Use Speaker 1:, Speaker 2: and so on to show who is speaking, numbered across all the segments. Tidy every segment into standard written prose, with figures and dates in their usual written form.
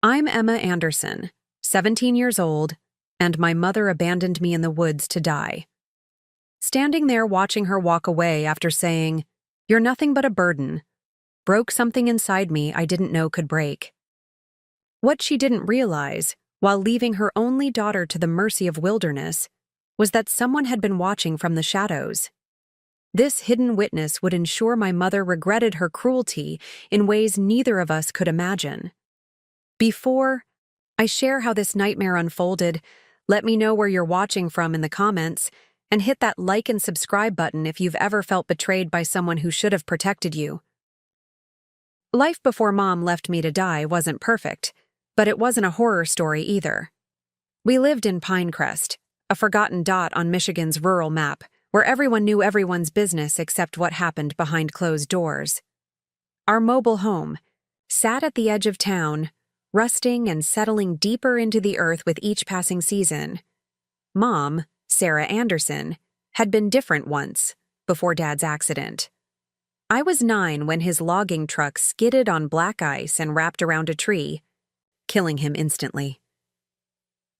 Speaker 1: I'm Emma Anderson, 17 years old, and my mother abandoned me in the woods to die. Standing there watching her walk away after saying, "You're nothing but a burden," broke something inside me I didn't know could break. What she didn't realize, while leaving her only daughter to the mercy of wilderness, was that someone had been watching from the shadows. This hidden witness would ensure my mother regretted her cruelty in ways neither of us could imagine. Before I share how this nightmare unfolded, let me know where you're watching from in the comments, and hit that like and subscribe button if you've ever felt betrayed by someone who should have protected you. Life before Mom left me to die wasn't perfect, but it wasn't a horror story either. We lived in Pinecrest, a forgotten dot on Michigan's rural map, where everyone knew everyone's business except what happened behind closed doors. Our mobile home sat at the edge of town, rusting and settling deeper into the earth with each passing season. Mom, Sarah Anderson, had been different once, before Dad's accident. I was 9 when his logging truck skidded on black ice and wrapped around a tree, killing him instantly.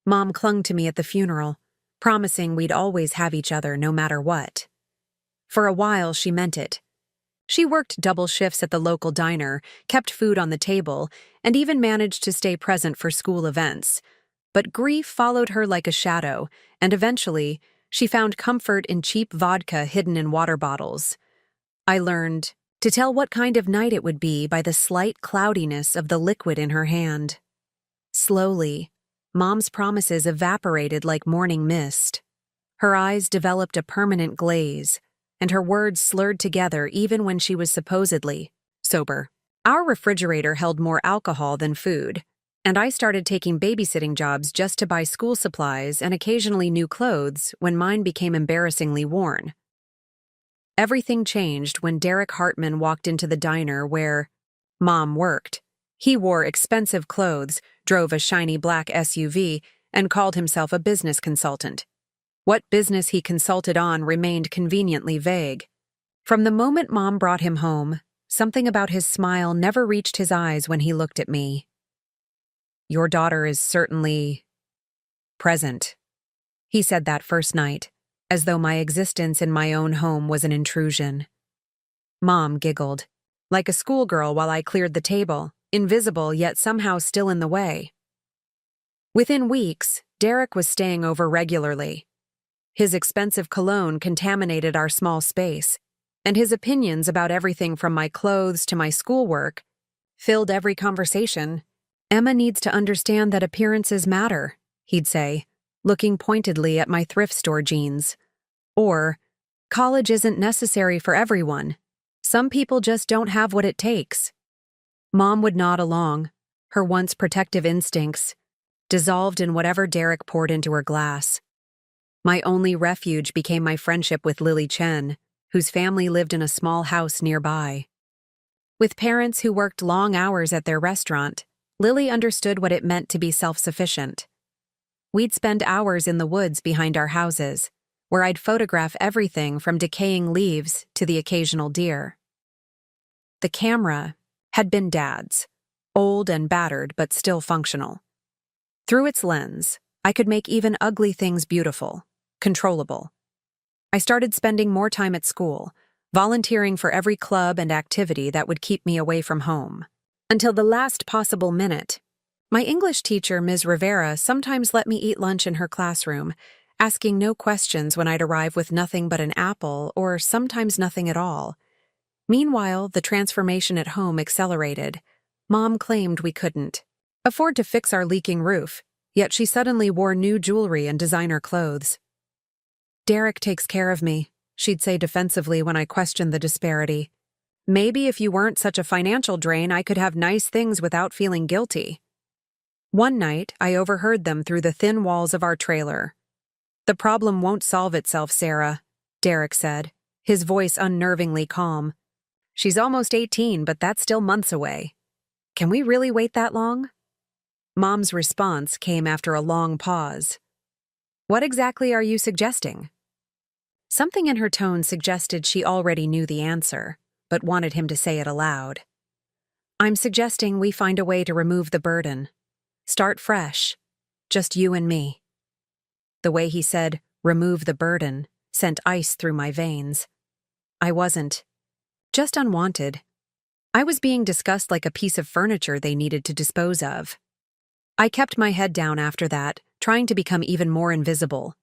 Speaker 1: Mom clung to me at the funeral, promising we'd always have each other no matter what. For a while, she meant it. She worked double shifts at the local diner, kept food on the table, and even managed to stay present for school events. But grief followed her like a shadow, and eventually, she found comfort in cheap vodka hidden in water bottles. I learned to tell what kind of night it would be by the slight cloudiness of the liquid in her hand. Slowly, Mom's promises evaporated like morning mist. Her eyes developed a permanent glaze, and her words slurred together even when she was supposedly sober. Our refrigerator held more alcohol than food, and I started taking babysitting jobs just to buy school supplies and occasionally new clothes when mine became embarrassingly worn. Everything changed when Derek Hartman walked into the diner where Mom worked. He wore expensive clothes, drove a shiny black SUV, and called himself a business consultant. What business he consulted on remained conveniently vague. From the moment Mom brought him home, something about his smile never reached his eyes when he looked at me. "Your daughter is certainly present," he said that first night, as though my existence in my own home was an intrusion. Mom giggled, like a schoolgirl while I cleared the table, invisible yet somehow still in the way. Within weeks, Derek was staying over regularly. His expensive cologne contaminated our small space, and his opinions about everything from my clothes to my schoolwork filled every conversation. "Emma needs to understand that appearances matter," he'd say, looking pointedly at my thrift store jeans. Or, "College isn't necessary for everyone. Some people just don't have what it takes." Mom would nod along, her once protective instincts dissolved in whatever Derek poured into her glass. My only refuge became my friendship with Lily Chen, whose family lived in a small house nearby. With parents who worked long hours at their restaurant, Lily understood what it meant to be self-sufficient. We'd spend hours in the woods behind our houses, where I'd photograph everything from decaying leaves to the occasional deer. The camera had been Dad's, old and battered but still functional. Through its lens, I could make even ugly things beautiful, controllable. I started spending more time at school, volunteering for every club and activity that would keep me away from home. Until the last possible minute. My English teacher, Ms. Rivera, sometimes let me eat lunch in her classroom, asking no questions when I'd arrive with nothing but an apple or sometimes nothing at all. Meanwhile, the transformation at home accelerated. Mom claimed we couldn't afford to fix our leaking roof, yet she suddenly wore new jewelry and designer clothes. "Derek takes care of me," she'd say defensively when I questioned the disparity. "Maybe if you weren't such a financial drain, I could have nice things without feeling guilty." One night, I overheard them through the thin walls of our trailer. "The problem won't solve itself, Sarah," Derek said, his voice unnervingly calm. "She's almost 18, but that's still months away. Can we really wait that long?" Mom's response came after a long pause. "What exactly are you suggesting?" Something in her tone suggested she already knew the answer, but wanted him to say it aloud. "I'm suggesting we find a way to remove the burden," Start fresh. Just you and me. The way he said, remove the burden, sent ice through my veins. I wasn't. Just unwanted. I was being discussed like a piece of furniture they needed to dispose of. I kept my head down after that, trying to become even more invisible.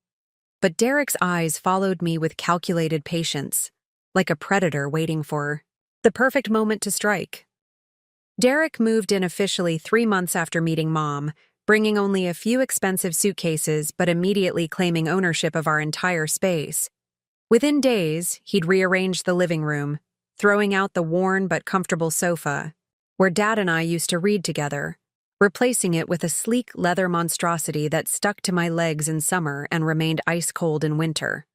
Speaker 1: But Derek's eyes followed me with calculated patience, like a predator waiting for the perfect moment to strike. Derek moved in officially 3 months after meeting Mom, bringing only a few expensive suitcases but immediately claiming ownership of our entire space. Within days, he'd rearranged the living room, throwing out the worn but comfortable sofa, where Dad and I used to read together, replacing it with a sleek leather monstrosity that stuck to my legs in summer and remained ice-cold in winter.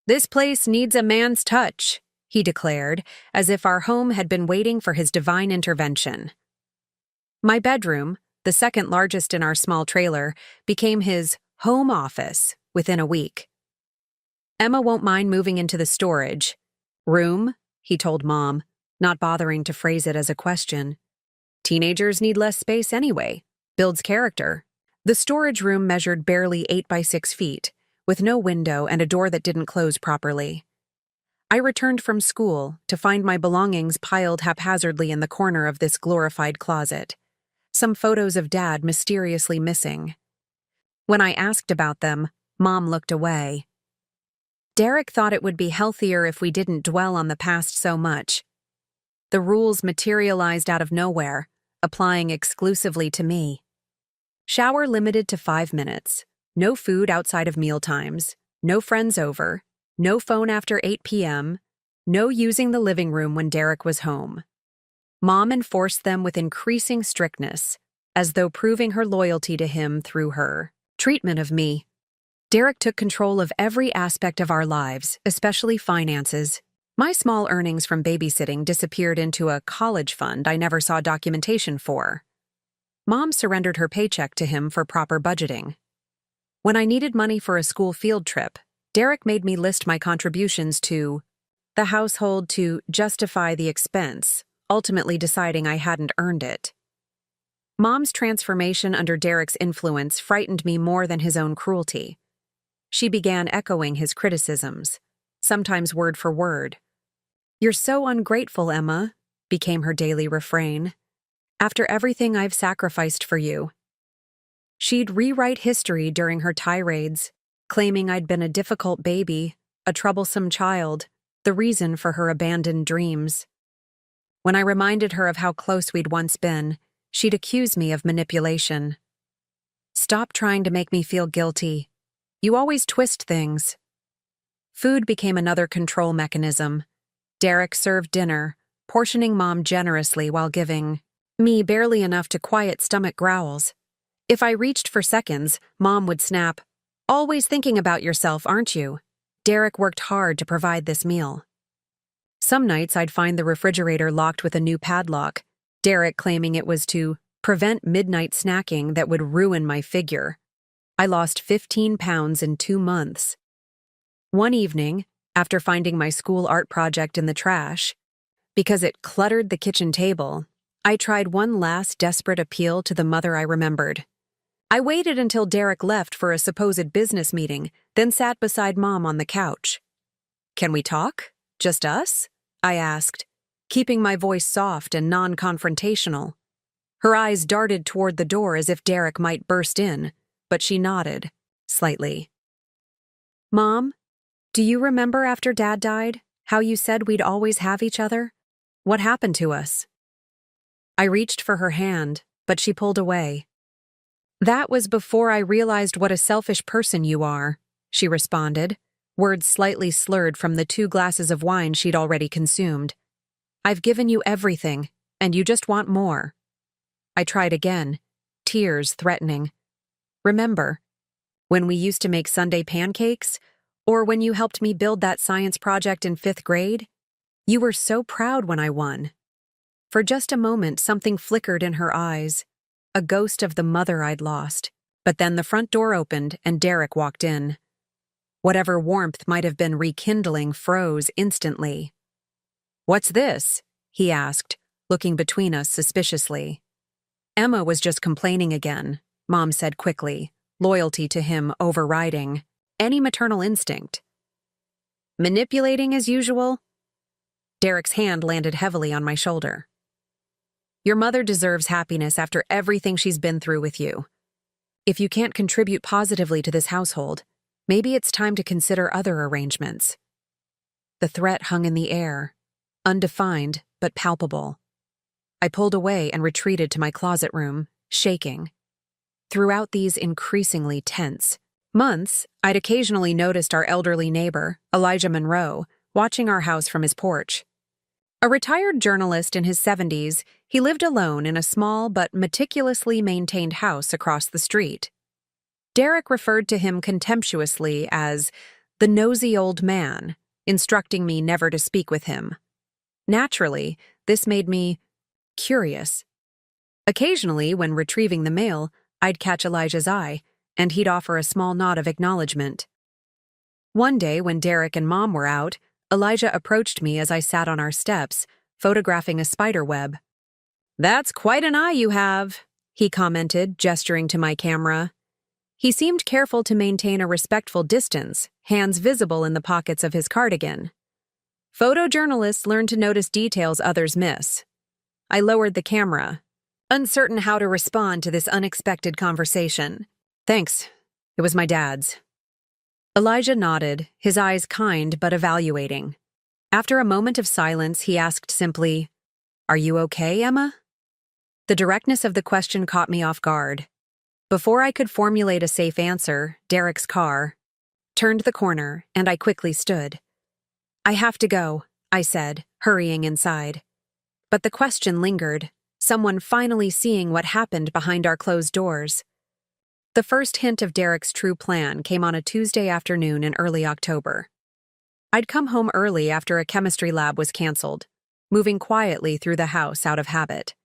Speaker 1: "This place needs a man's touch," he declared, as if our home had been waiting for his divine intervention. My bedroom, the second largest in our small trailer, became his home office within a week. "Emma won't mind moving into the storage room," he told Mom, not bothering to phrase it as a question. "Teenagers need less space anyway. Builds character." The storage room measured barely 8 by 6 feet, with no window and a door that didn't close properly. I returned from school to find my belongings piled haphazardly in the corner of this glorified closet. Some photos of Dad mysteriously missing. When I asked about them, Mom looked away. Derek thought it would be healthier if we didn't dwell on the past so much. The rules materialized out of nowhere, applying exclusively to me. Shower limited to 5 minutes, no food outside of mealtimes, no friends over, no phone after 8 p.m., no using the living room when Derek was home. Mom enforced them with increasing strictness, as though proving her loyalty to him through her treatment of me. Derek took control of every aspect of our lives, especially finances. My small earnings from babysitting disappeared into a college fund I never saw documentation for. Mom surrendered her paycheck to him for proper budgeting. When I needed money for a school field trip, Derek made me list my contributions to the household to justify the expense, ultimately deciding I hadn't earned it. Mom's transformation under Derek's influence frightened me more than his own cruelty. She began echoing his criticisms, sometimes word for word. "You're so ungrateful, Emma," became her daily refrain. "After everything I've sacrificed for you." She'd rewrite history during her tirades, claiming I'd been a difficult baby, a troublesome child, the reason for her abandoned dreams. When I reminded her of how close we'd once been, she'd accuse me of manipulation. "Stop trying to make me feel guilty. You always twist things." Food became another control mechanism. Derek served dinner, portioning Mom generously while giving me barely enough to quiet stomach growls. If I reached for seconds, Mom would snap, "Always thinking about yourself, aren't you?" Derek worked hard to provide this meal. Some nights I'd find the refrigerator locked with a new padlock, Derek claiming it was to prevent midnight snacking that would ruin my figure. I lost 15 pounds in 2 months. One evening, after finding my school art project in the trash, because it cluttered the kitchen table, I tried one last desperate appeal to the mother I remembered. I waited until Derek left for a supposed business meeting, then sat beside Mom on the couch. "Can we talk? Just us?" I asked, keeping my voice soft and non-confrontational. Her eyes darted toward the door as if Derek might burst in, but she nodded, slightly. "Mom, do you remember after Dad died, how you said we'd always have each other? What happened to us?" I reached for her hand, but she pulled away. "That was before I realized what a selfish person you are," she responded, words slightly slurred from the 2 glasses of wine she'd already consumed. "I've given you everything, and you just want more." I tried again, tears threatening. "Remember, when we used to make Sunday pancakes, or when you helped me build that science project in 5th grade? You were so proud when I won." For just a moment, something flickered in her eyes, a ghost of the mother I'd lost. But then the front door opened and Derek walked in. Whatever warmth might have been rekindling froze instantly. "What's this?" he asked, looking between us suspiciously. Emma was just complaining again, Mom said quickly, loyalty to him overriding any maternal instinct. Manipulating as usual? Derek's hand landed heavily on my shoulder. Your mother deserves happiness after everything she's been through with you. If you can't contribute positively to this household, maybe it's time to consider other arrangements. The threat hung in the air, undefined but palpable. I pulled away and retreated to my closet room, shaking. Throughout these increasingly tense months, I'd occasionally noticed our elderly neighbor, Elijah Monroe, watching our house from his porch. A retired journalist in his 70s, he lived alone in a small but meticulously maintained house across the street. Derek referred to him contemptuously as the nosy old man, instructing me never to speak with him. Naturally, this made me curious. Occasionally, when retrieving the mail, I'd catch Elijah's eye, and he'd offer a small nod of acknowledgement. One day, when Derek and Mom were out, Elijah approached me as I sat on our steps, photographing a spider web. "That's quite an eye you have," he commented, gesturing to my camera. He seemed careful to maintain a respectful distance, hands visible in the pockets of his cardigan. Photojournalists learn to notice details others miss. I lowered the camera, uncertain how to respond to this unexpected conversation. "Thanks. It was my dad's." Elijah nodded, his eyes kind but evaluating. After a moment of silence, he asked simply, "Are you okay, Emma?" The directness of the question caught me off guard. Before I could formulate a safe answer, Derek's car turned the corner, and I quickly stood. "I have to go," I said, hurrying inside. But the question lingered, someone finally seeing what happened behind our closed doors. The first hint of Derek's true plan came on a Tuesday afternoon in early October. I'd come home early after a chemistry lab was canceled, moving quietly through the house out of habit.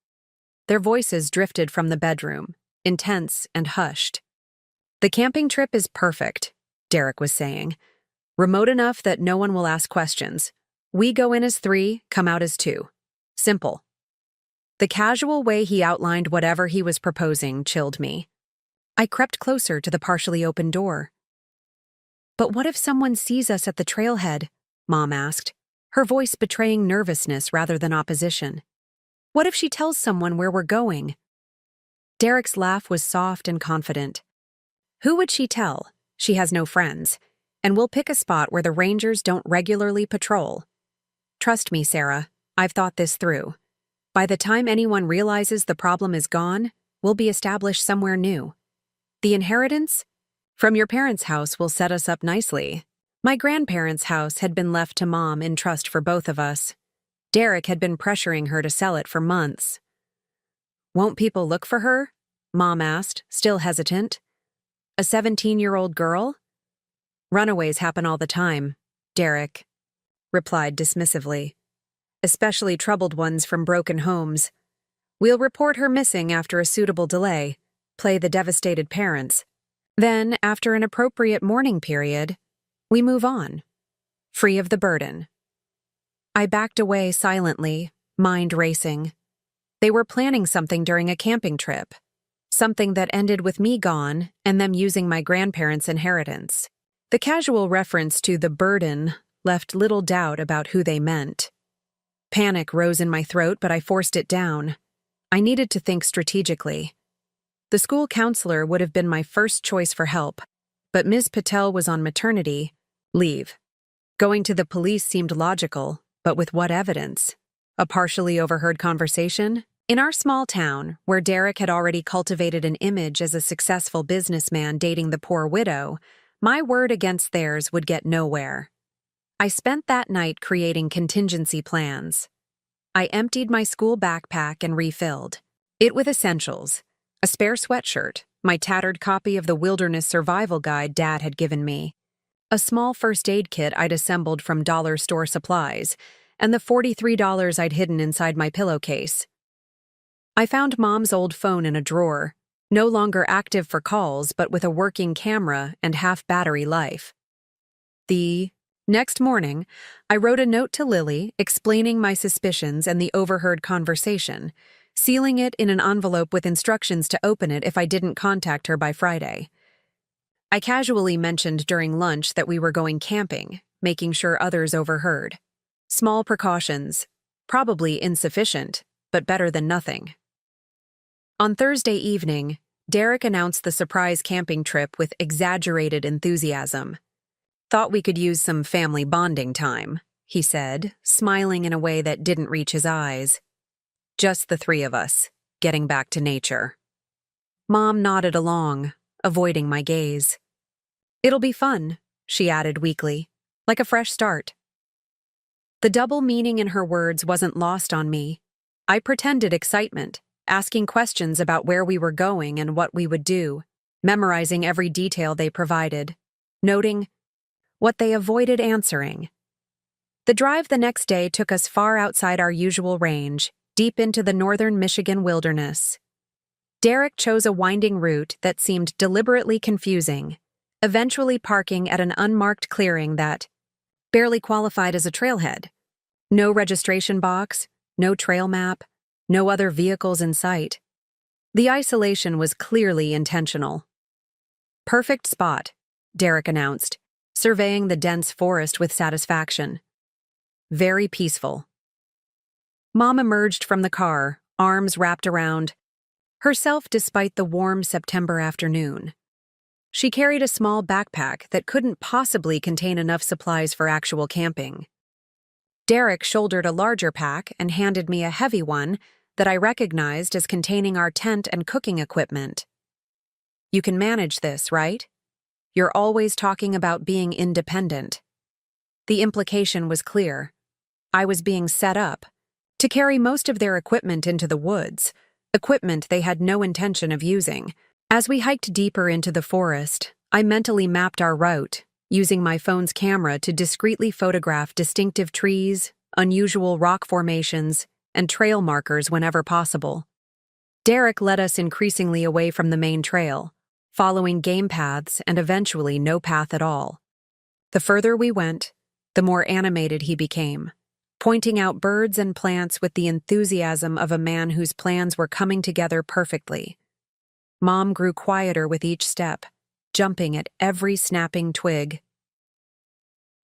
Speaker 1: Their voices drifted from the bedroom, intense and hushed. "The camping trip is perfect," Derek was saying. "Remote enough that no one will ask questions. We go in as 3, come out as 2. Simple." The casual way he outlined whatever he was proposing chilled me. I crept closer to the partially open door. "But what if someone sees us at the trailhead?" Mom asked, her voice betraying nervousness rather than opposition. "What if she tells someone where we're going?" Derek's laugh was soft and confident. "Who would she tell? She has no friends. And we'll pick a spot where the rangers don't regularly patrol. Trust me, Sarah, I've thought this through. By the time anyone realizes the problem is gone, we'll be established somewhere new. The inheritance from your parents' house will set us up nicely. My grandparents' house had been left to Mom in trust for both of us. Derek had been pressuring her to sell it for months." "Won't people look for her?" Mom asked, still hesitant. "A 17-year-old girl?" "Runaways happen all the time," Derek replied dismissively. "Especially troubled ones from broken homes. We'll report her missing after a suitable delay, play the devastated parents. Then, after an appropriate mourning period, we move on, free of the burden." I backed away silently, mind racing. They were planning something during a camping trip, something that ended with me gone and them using my grandparents' inheritance. The casual reference to the burden left little doubt about who they meant. Panic rose in my throat, but I forced it down. I needed to think strategically. The school counselor would have been my first choice for help, but Ms. Patel was on maternity leave. Going to the police seemed logical, but with what evidence? A partially overheard conversation? In our small town, where Derek had already cultivated an image as a successful businessman dating the poor widow, my word against theirs would get nowhere. I spent that night creating contingency plans. I emptied my school backpack and refilled it with essentials: a spare sweatshirt, my tattered copy of the Wilderness Survival Guide Dad had given me, a small first aid kit I'd assembled from dollar store supplies, and the $43 I'd hidden inside my pillowcase. I found Mom's old phone in a drawer, no longer active for calls but with a working camera and half-battery life. The next morning, I wrote a note to Lily explaining my suspicions and the overheard conversation, sealing it in an envelope with instructions to open it if I didn't contact her by Friday. I casually mentioned during lunch that we were going camping, making sure others overheard. Small precautions, probably insufficient, but better than nothing. On Thursday evening, Derek announced the surprise camping trip with exaggerated enthusiasm. "Thought we could use some family bonding time," he said, smiling in a way that didn't reach his eyes. "Just the three of us, getting back to nature." Mom nodded along, avoiding my gaze. "It'll be fun," she added weakly, "like a fresh start." The double meaning in her words wasn't lost on me. I pretended excitement, asking questions about where we were going and what we would do, memorizing every detail they provided, noting what they avoided answering. The drive the next day took us far outside our usual range, deep into the northern Michigan wilderness. Derek chose a winding route that seemed deliberately confusing, eventually parking at an unmarked clearing that barely qualified as a trailhead. No registration box, no trail map, no other vehicles in sight. The isolation was clearly intentional. "Perfect spot," Derek announced, surveying the dense forest with satisfaction. "Very peaceful." Mom emerged from the car, arms wrapped around herself despite the warm September afternoon. She carried a small backpack that couldn't possibly contain enough supplies for actual camping. Derek shouldered a larger pack and handed me a heavy one that I recognized as containing our tent and cooking equipment. "You can manage this, right? You're always talking about being independent." The implication was clear. I was being set up to carry most of their equipment into the woods, equipment they had no intention of using. As we hiked deeper into the forest, I mentally mapped our route, using my phone's camera to discreetly photograph distinctive trees, unusual rock formations, and trail markers whenever possible. Derek led us increasingly away from the main trail, following game paths and eventually no path at all. The further we went, the more animated he became, pointing out birds and plants with the enthusiasm of a man whose plans were coming together perfectly. Mom grew quieter with each step, jumping at every snapping twig.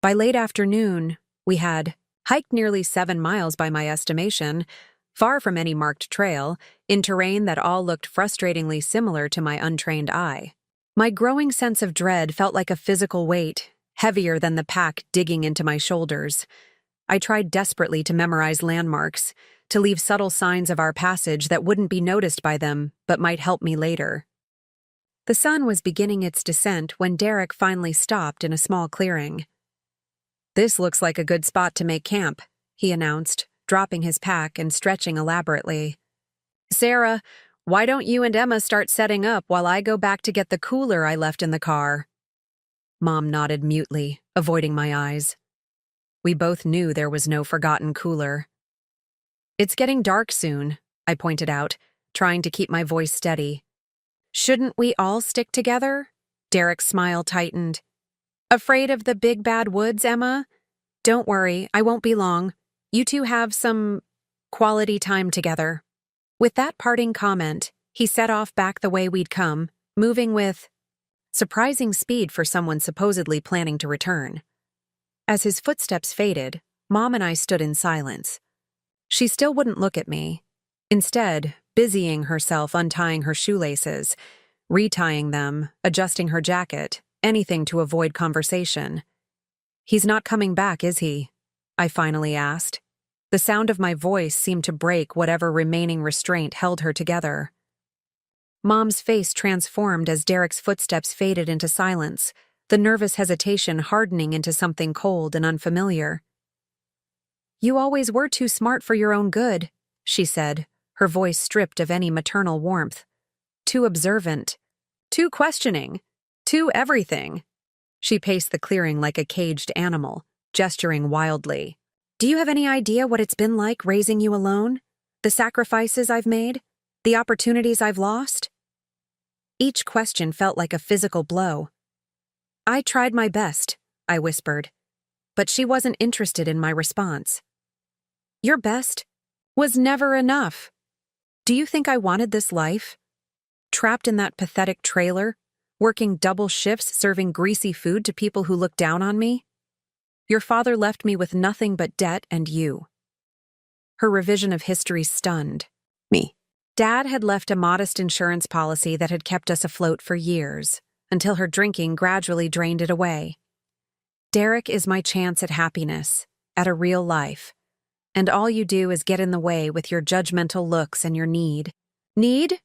Speaker 1: By late afternoon, we had hiked nearly 7 miles by my estimation, far from any marked trail, in terrain that all looked frustratingly similar to my untrained eye. My growing sense of dread felt like a physical weight, heavier than the pack digging into my shoulders. I tried desperately to memorize landmarks, to leave subtle signs of our passage that wouldn't be noticed by them, but might help me later. The sun was beginning its descent when Derek finally stopped in a small clearing. "This looks like a good spot to make camp," he announced, dropping his pack and stretching elaborately. "Sarah, why don't you and Emma start setting up while I go back to get the cooler I left in the car?" Mom nodded mutely, avoiding my eyes. We both knew there was no forgotten cooler. "It's getting dark soon," I pointed out, trying to keep my voice steady. "Shouldn't we all stick together?" Derek's smile tightened. "Afraid of the big bad woods, Emma? Don't worry, I won't be long. You two have some quality time together." With that parting comment, he set off back the way we'd come, moving with surprising speed for someone supposedly planning to return. As his footsteps faded, Mom and I stood in silence. She still wouldn't look at me, instead busying herself untying her shoelaces, retying them, adjusting her jacket, anything to avoid conversation. "He's not coming back, is he?" I finally asked. The sound of my voice seemed to break whatever remaining restraint held her together. Mom's face transformed as Derek's footsteps faded into silence, the nervous hesitation hardening into something cold and unfamiliar. "You always were too smart for your own good," she said, her voice stripped of any maternal warmth. "Too observant. Too questioning. Too everything." She paced the clearing like a caged animal, gesturing wildly. "Do you have any idea what it's been like raising you alone? The sacrifices I've made? The opportunities I've lost?" Each question felt like a physical blow. "I tried my best," I whispered, but she wasn't interested in my response. "Your best was never enough." Do you think I wanted this life? Trapped in that pathetic trailer, working double shifts serving greasy food to people who look down on me? Your father left me with nothing but debt and you. Her revision of history stunned me. Dad had left a modest insurance policy that had kept us afloat for years, until her drinking gradually drained it away. Derek is my chance at happiness, at a real life. And all you do is get in the way with your judgmental looks and your need. Need.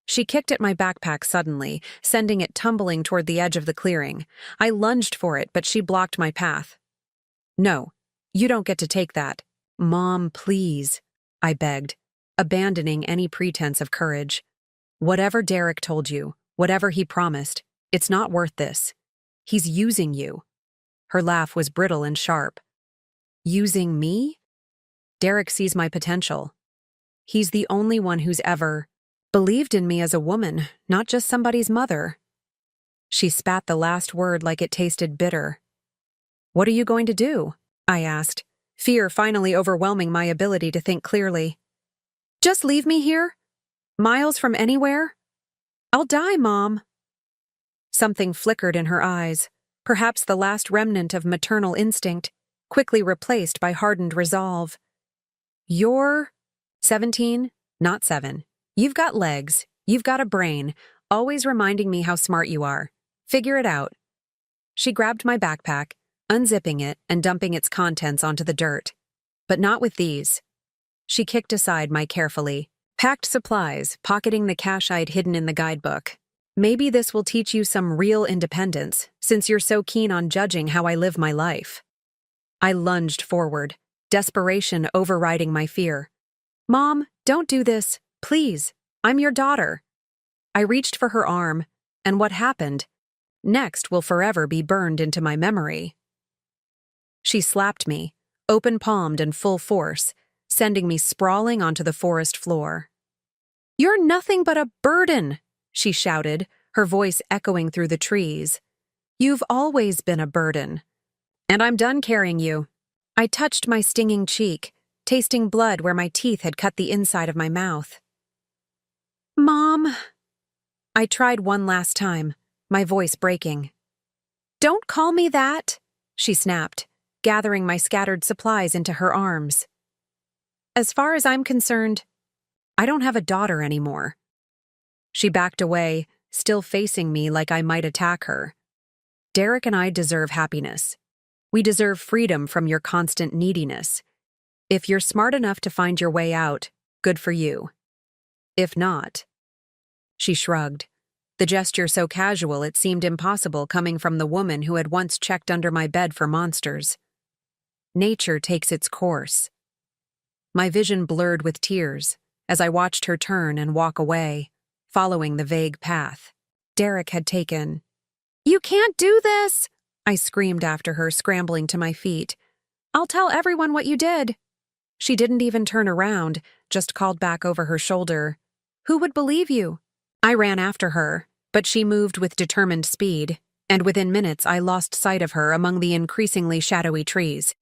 Speaker 1: She kicked at my backpack suddenly, sending it tumbling toward the edge of the clearing. I lunged for it, but she blocked my path. No, you don't get to take that. Mom, please, I begged, abandoning any pretense of courage. Whatever Derek told you, whatever he promised, it's not worth this. He's using you. Her laugh was brittle and sharp. Using me? Derek sees my potential. He's the only one who's ever believed in me as a woman, not just somebody's mother. She spat the last word like it tasted bitter. What are you going to do? I asked, fear finally overwhelming my ability to think clearly. Just leave me here? Miles from anywhere? I'll die, Mom. Something flickered in her eyes, perhaps the last remnant of maternal instinct, quickly replaced by hardened resolve. You're 17, not 7. You've got legs, you've got a brain, always reminding me how smart you are. Figure it out. She grabbed my backpack, unzipping it and dumping its contents onto the dirt. But not with these. She kicked aside my carefully packed supplies, pocketing the cash I'd hidden in the guidebook. Maybe this will teach you some real independence, since you're so keen on judging how I live my life. I lunged forward, desperation overriding my fear. Mom, don't do this. Please, I'm your daughter. I reached for her arm, and what happened next will forever be burned into my memory. She slapped me, open-palmed and full force, sending me sprawling onto the forest floor. You're nothing but a burden, she shouted, her voice echoing through the trees. You've always been a burden. And I'm done carrying you. I touched my stinging cheek, tasting blood where my teeth had cut the inside of my mouth. Mom. I tried one last time, my voice breaking. Don't call me that, she snapped, gathering my scattered supplies into her arms. As far as I'm concerned, I don't have a daughter anymore. She backed away, still facing me like I might attack her. Derek and I deserve happiness. We deserve freedom from your constant neediness. If you're smart enough to find your way out, good for you. If not. She shrugged, the gesture so casual it seemed impossible coming from the woman who had once checked under my bed for monsters. Nature takes its course. My vision blurred with tears as I watched her turn and walk away, following the vague path Derek had taken. You can't do this, I screamed after her, scrambling to my feet. I'll tell everyone what you did. She didn't even turn around, just called back over her shoulder. Who would believe you? I ran after her, but she moved with determined speed, and within minutes I lost sight of her among the increasingly shadowy trees.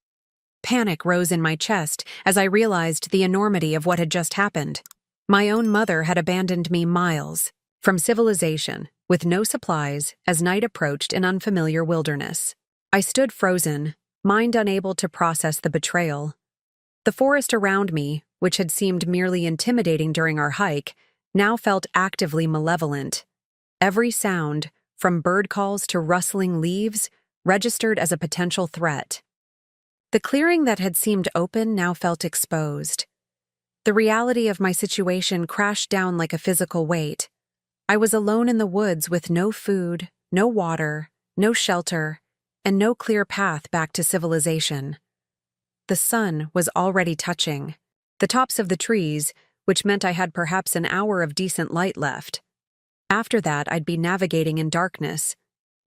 Speaker 1: Panic rose in my chest as I realized the enormity of what had just happened. My own mother had abandoned me miles from civilization, with no supplies, as night approached in unfamiliar wilderness. I stood frozen, mind unable to process the betrayal. The forest around me, which had seemed merely intimidating during our hike, now felt actively malevolent. Every sound, from bird calls to rustling leaves, registered as a potential threat. The clearing that had seemed open now felt exposed. The reality of my situation crashed down like a physical weight. I was alone in the woods with no food, no water, no shelter, and no clear path back to civilization. The sun was already touching the tops of the trees, which meant I had perhaps an hour of decent light left. After that, I'd be navigating in darkness.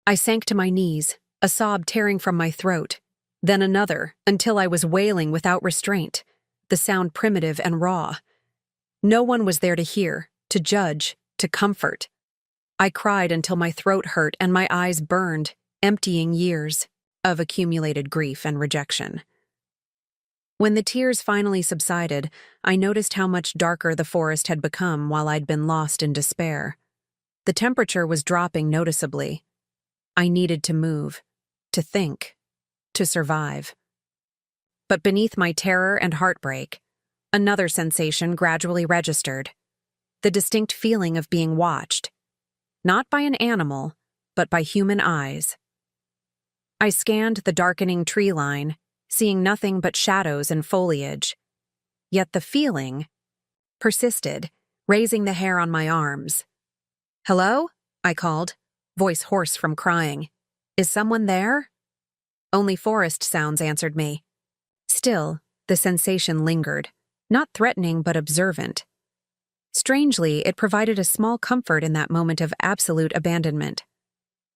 Speaker 1: I sank to my knees, a sob tearing from my throat, then another, until I was wailing without restraint, the sound primitive and raw. No one was there to hear, to judge, to comfort. I cried until my throat hurt and my eyes burned, emptying years of accumulated grief and rejection. When the tears finally subsided, I noticed how much darker the forest had become while I'd been lost in despair. The temperature was dropping noticeably. I needed to move, to think, to survive. But beneath my terror and heartbreak, another sensation gradually registered: the distinct feeling of being watched, not by an animal, but by human eyes. I scanned the darkening tree line, seeing nothing but shadows and foliage. Yet the feeling persisted, raising the hair on my arms. "Hello?" I called, voice hoarse from crying. "Is someone there?" Only forest sounds answered me. Still, the sensation lingered, not threatening but observant. Strangely, it provided a small comfort in that moment of absolute abandonment.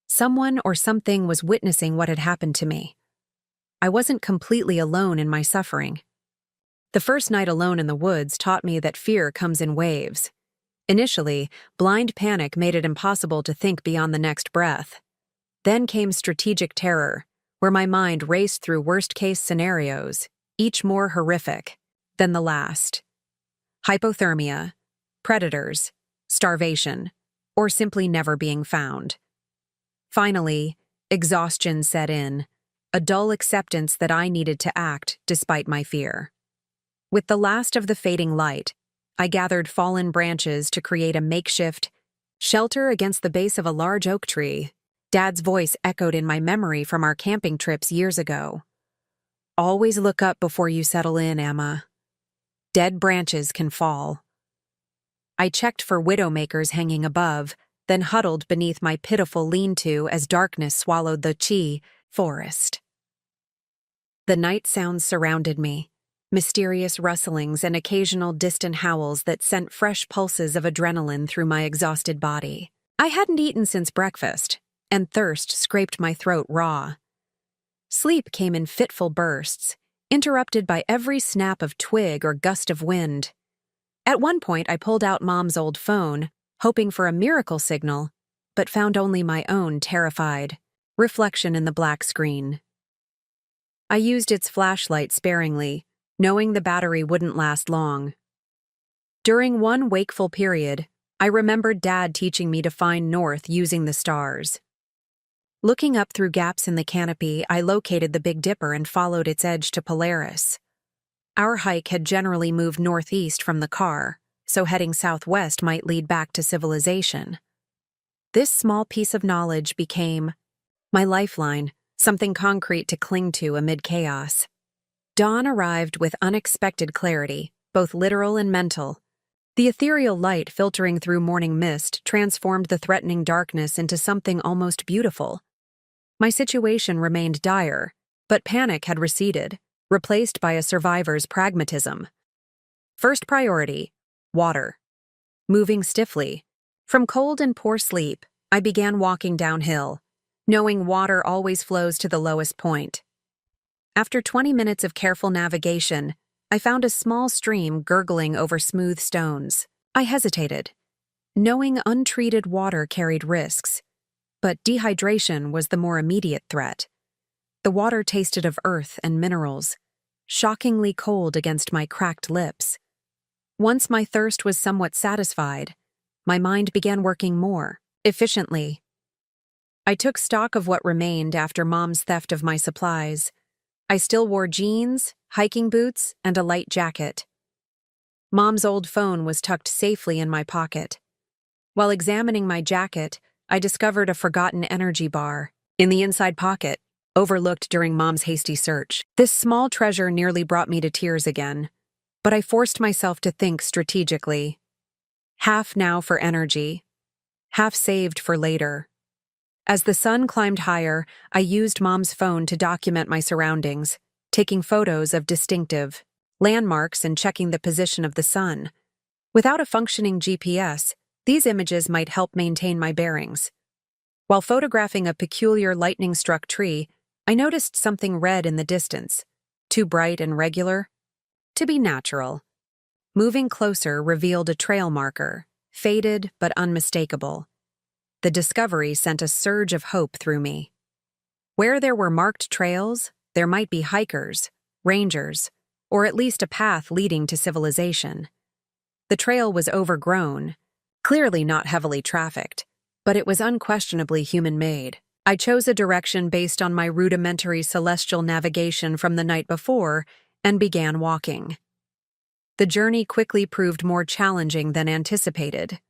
Speaker 1: Someone or something was witnessing what had happened to me. I wasn't completely alone in my suffering. The first night alone in the woods taught me that fear comes in waves. Initially, blind panic made it impossible to think beyond the next breath. Then came strategic terror, where my mind raced through worst-case scenarios, each more horrific than the last. Hypothermia, predators, starvation, or simply never being found. Finally, exhaustion set in, a dull acceptance that I needed to act despite my fear. With the last of the fading light, I gathered fallen branches to create a makeshift shelter against the base of a large oak tree. Dad's voice echoed in my memory from our camping trips years ago. "Always look up before you settle in, Emma. Dead branches can fall." I checked for widowmakers hanging above, then huddled beneath my pitiful lean-to as darkness swallowed the forest. The night sounds surrounded me, mysterious rustlings and occasional distant howls that sent fresh pulses of adrenaline through my exhausted body. I hadn't eaten since breakfast, and thirst scraped my throat raw. Sleep came in fitful bursts, interrupted by every snap of twig or gust of wind. At one point, I pulled out Mom's old phone, hoping for a miracle signal, but found only my own terrified reflection in the black screen. I used its flashlight sparingly, knowing the battery wouldn't last long. During one wakeful period, I remembered Dad teaching me to find north using the stars. Looking up through gaps in the canopy, I located the Big Dipper and followed its edge to Polaris. Our hike had generally moved northeast from the car, so heading southwest might lead back to civilization. This small piece of knowledge became my lifeline, something concrete to cling to amid chaos. Dawn arrived with unexpected clarity, both literal and mental. The ethereal light filtering through morning mist transformed the threatening darkness into something almost beautiful. My situation remained dire, but panic had receded, replaced by a survivor's pragmatism. First priority: water. Moving stiffly, from cold and poor sleep, I began walking downhill, knowing water always flows to the lowest point. After 20 minutes of careful navigation, I found a small stream gurgling over smooth stones. I hesitated, knowing untreated water carried risks, but dehydration was the more immediate threat. The water tasted of earth and minerals, shockingly cold against my cracked lips. Once my thirst was somewhat satisfied, my mind began working more efficiently. I took stock of what remained after Mom's theft of my supplies. I still wore jeans, hiking boots, and a light jacket. Mom's old phone was tucked safely in my pocket. While examining my jacket, I discovered a forgotten energy bar in the inside pocket, overlooked during Mom's hasty search. This small treasure nearly brought me to tears again, but I forced myself to think strategically. Half now for energy, half saved for later. As the sun climbed higher, I used Mom's phone to document my surroundings, taking photos of distinctive landmarks and checking the position of the sun. Without a functioning GPS, these images might help maintain my bearings. While photographing a peculiar lightning-struck tree, I noticed something red in the distance, too bright and regular to be natural. Moving closer revealed a trail marker, faded but unmistakable. The discovery sent a surge of hope through me. Where there were marked trails, there might be hikers, rangers, or at least a path leading to civilization. The trail was overgrown, clearly not heavily trafficked, but it was unquestionably human-made. I chose a direction based on my rudimentary celestial navigation from the night before and began walking. The journey quickly proved more challenging than anticipated.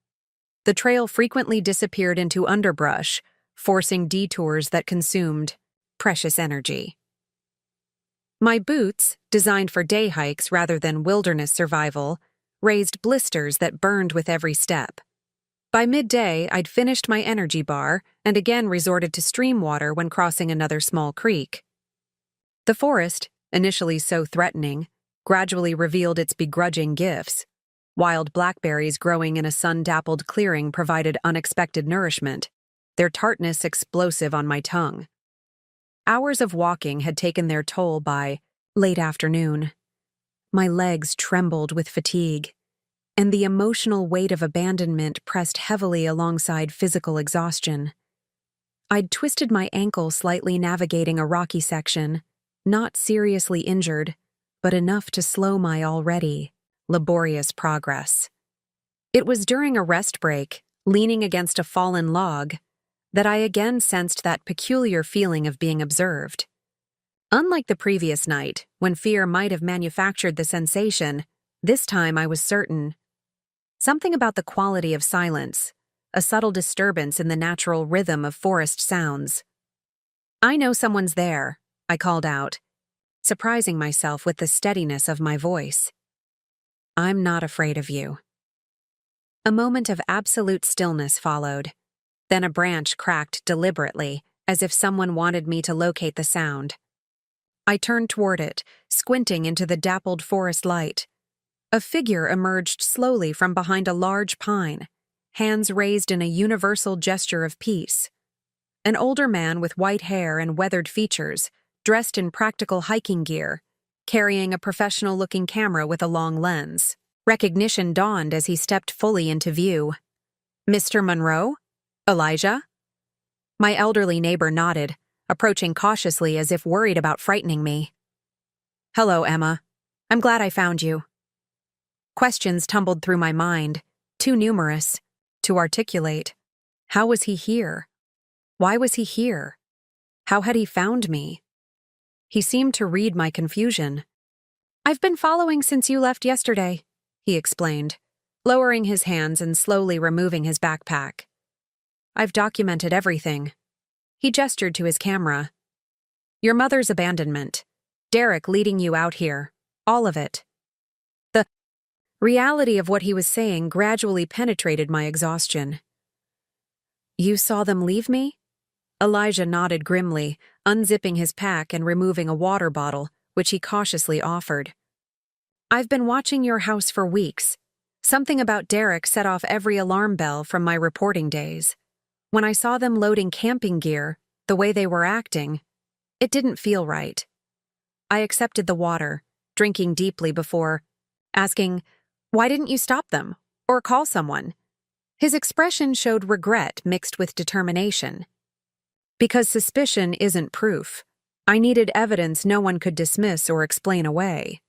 Speaker 1: The trail frequently disappeared into underbrush, forcing detours that consumed precious energy. My boots, designed for day hikes rather than wilderness survival, raised blisters that burned with every step. By midday, I'd finished my energy bar and again resorted to stream water when crossing another small creek. The forest, initially so threatening, gradually revealed its begrudging gifts. Wild blackberries growing in a sun-dappled clearing provided unexpected nourishment, their tartness explosive on my tongue. Hours of walking had taken their toll by late afternoon. My legs trembled with fatigue, and the emotional weight of abandonment pressed heavily alongside physical exhaustion. I'd twisted my ankle slightly navigating a rocky section, not seriously injured, but enough to slow my already laborious progress. It was during a rest break, leaning against a fallen log, that I again sensed that peculiar feeling of being observed. Unlike the previous night, when fear might have manufactured the sensation, this time I was certain. Something about the quality of silence, a subtle disturbance in the natural rhythm of forest sounds. "I know someone's there," I called out, surprising myself with the steadiness of my voice. "I'm not afraid of you." A moment of absolute stillness followed. Then a branch cracked deliberately, as if someone wanted me to locate the sound. I turned toward it, squinting into the dappled forest light. A figure emerged slowly from behind a large pine, hands raised in a universal gesture of peace. An older man with white hair and weathered features, dressed in practical hiking gear, carrying a professional-looking camera with a long lens. Recognition dawned as he stepped fully into view. "Mr. Monroe? Elijah?" My elderly neighbor nodded, approaching cautiously as if worried about frightening me. "Hello, Emma. I'm glad I found you." Questions tumbled through my mind, too numerous to articulate. How was he here? Why was he here? How had he found me? He seemed to read my confusion. "I've been following since you left yesterday," he explained, lowering his hands and slowly removing his backpack. "I've documented everything." He gestured to his camera. "Your mother's abandonment. Derek leading you out here. All of it." The reality of what he was saying gradually penetrated my exhaustion. "You saw them leave me?" Elijah nodded grimly, unzipping his pack and removing a water bottle, which he cautiously offered. "I've been watching your house for weeks. Something about Derek set off every alarm bell from my reporting days. When I saw them loading camping gear, the way they were acting, it didn't feel right." I accepted the water, drinking deeply before asking, "Why didn't you stop them? Or call someone?" His expression showed regret mixed with determination. "Because suspicion isn't proof. I needed evidence no one could dismiss or explain away."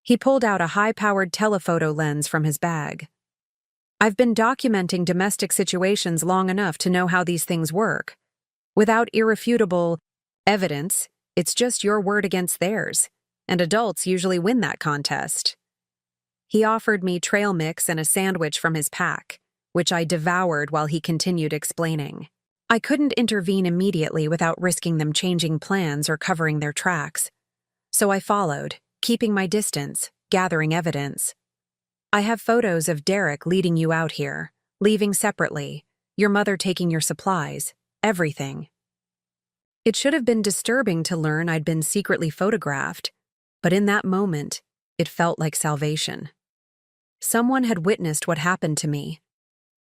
Speaker 1: He pulled out a high-powered telephoto lens from his bag. "I've been documenting domestic situations long enough to know how these things work. Without irrefutable evidence, it's just your word against theirs, and adults usually win that contest." He offered me trail mix and a sandwich from his pack, which I devoured while he continued explaining. I couldn't intervene immediately without risking them changing plans or covering their tracks. So I followed, keeping my distance, gathering evidence. "I have photos of Derek leading you out here, leaving separately, your mother taking your supplies, everything." It should have been disturbing to learn I'd been secretly photographed, but in that moment, it felt like salvation. Someone had witnessed what happened to me.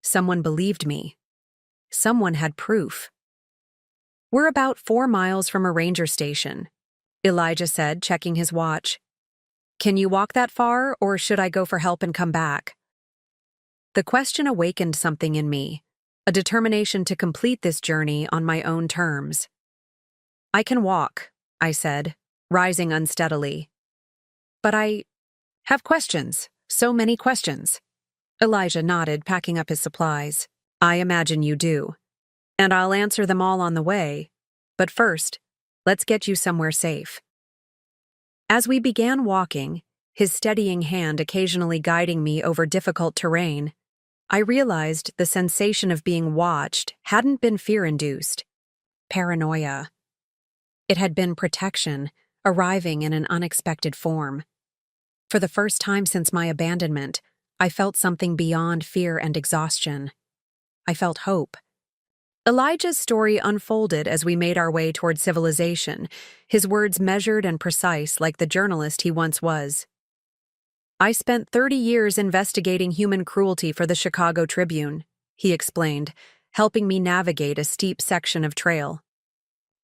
Speaker 1: Someone believed me. Someone had proof. "We're about 4 miles from a ranger station," Elijah said, checking his watch. "Can you walk that far, or should I go for help and come back?" The question awakened something in me, a determination to complete this journey on my own terms. "I can walk," I said, rising unsteadily. But I have questions. So many questions. Elijah nodded, packing up his supplies. I imagine you do. And I'll answer them all on the way. But first, let's get you somewhere safe. As we began walking, his steadying hand occasionally guiding me over difficult terrain, I realized the sensation of being watched hadn't been fear-induced. Paranoia. It had been protection, arriving in an unexpected form. For the first time since my abandonment, I felt something beyond fear and exhaustion. I felt hope. Elijah's story unfolded as we made our way toward civilization, his words measured and precise like the journalist he once was. I spent 30 years investigating human cruelty for the Chicago Tribune, he explained, helping me navigate a steep section of trail.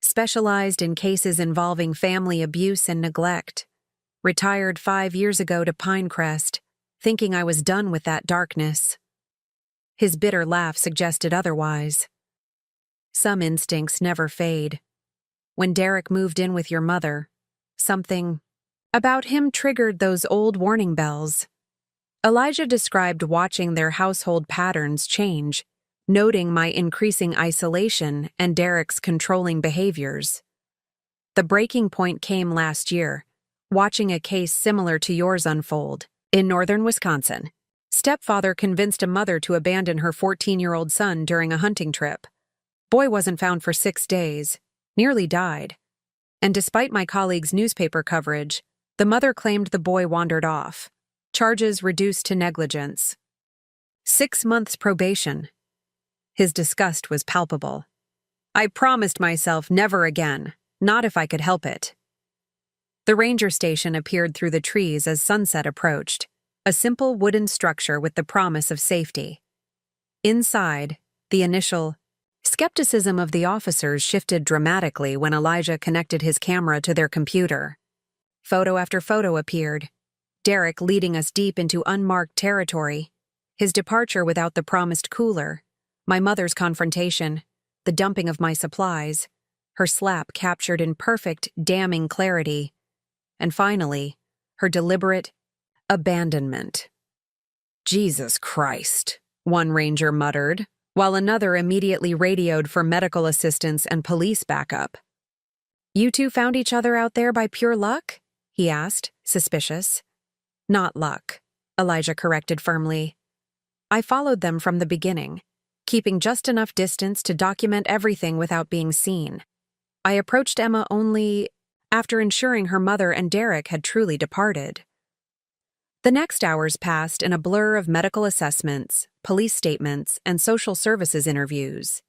Speaker 1: Specialized in cases involving family abuse and neglect. Retired 5 years ago to Pinecrest, thinking I was done with that darkness. His bitter laugh suggested otherwise. Some instincts never fade. When Derek moved in with your mother, something about him triggered those old warning bells. Elijah described watching their household patterns change, noting my increasing isolation and Derek's controlling behaviors. The breaking point came last year, watching a case similar to yours unfold. In northern Wisconsin, stepfather convinced a mother to abandon her 14-year-old son during a hunting trip. Boy wasn't found for 6 days, nearly died. And despite my colleague's newspaper coverage, the mother claimed the boy wandered off. Charges reduced to negligence. 6 months probation. His disgust was palpable. I promised myself never again, not if I could help it. The ranger station appeared through the trees as sunset approached, a simple wooden structure with the promise of safety. Inside, the initial skepticism of the officers shifted dramatically when Elijah connected his camera to their computer. Photo after photo appeared, Derek leading us deep into unmarked territory, his departure without the promised cooler, my mother's confrontation, the dumping of my supplies, her slap captured in perfect, damning clarity, and finally, her deliberate abandonment. Jesus Christ, one ranger muttered, while another immediately radioed for medical assistance and police backup. You two found each other out there by pure luck? He asked, suspicious. Not luck, Elijah corrected firmly. I followed them from the beginning, keeping just enough distance to document everything without being seen. I approached Emma only after ensuring her mother and Derek had truly departed. The next hours passed in a blur of medical assessments, police statements, and social services interviews.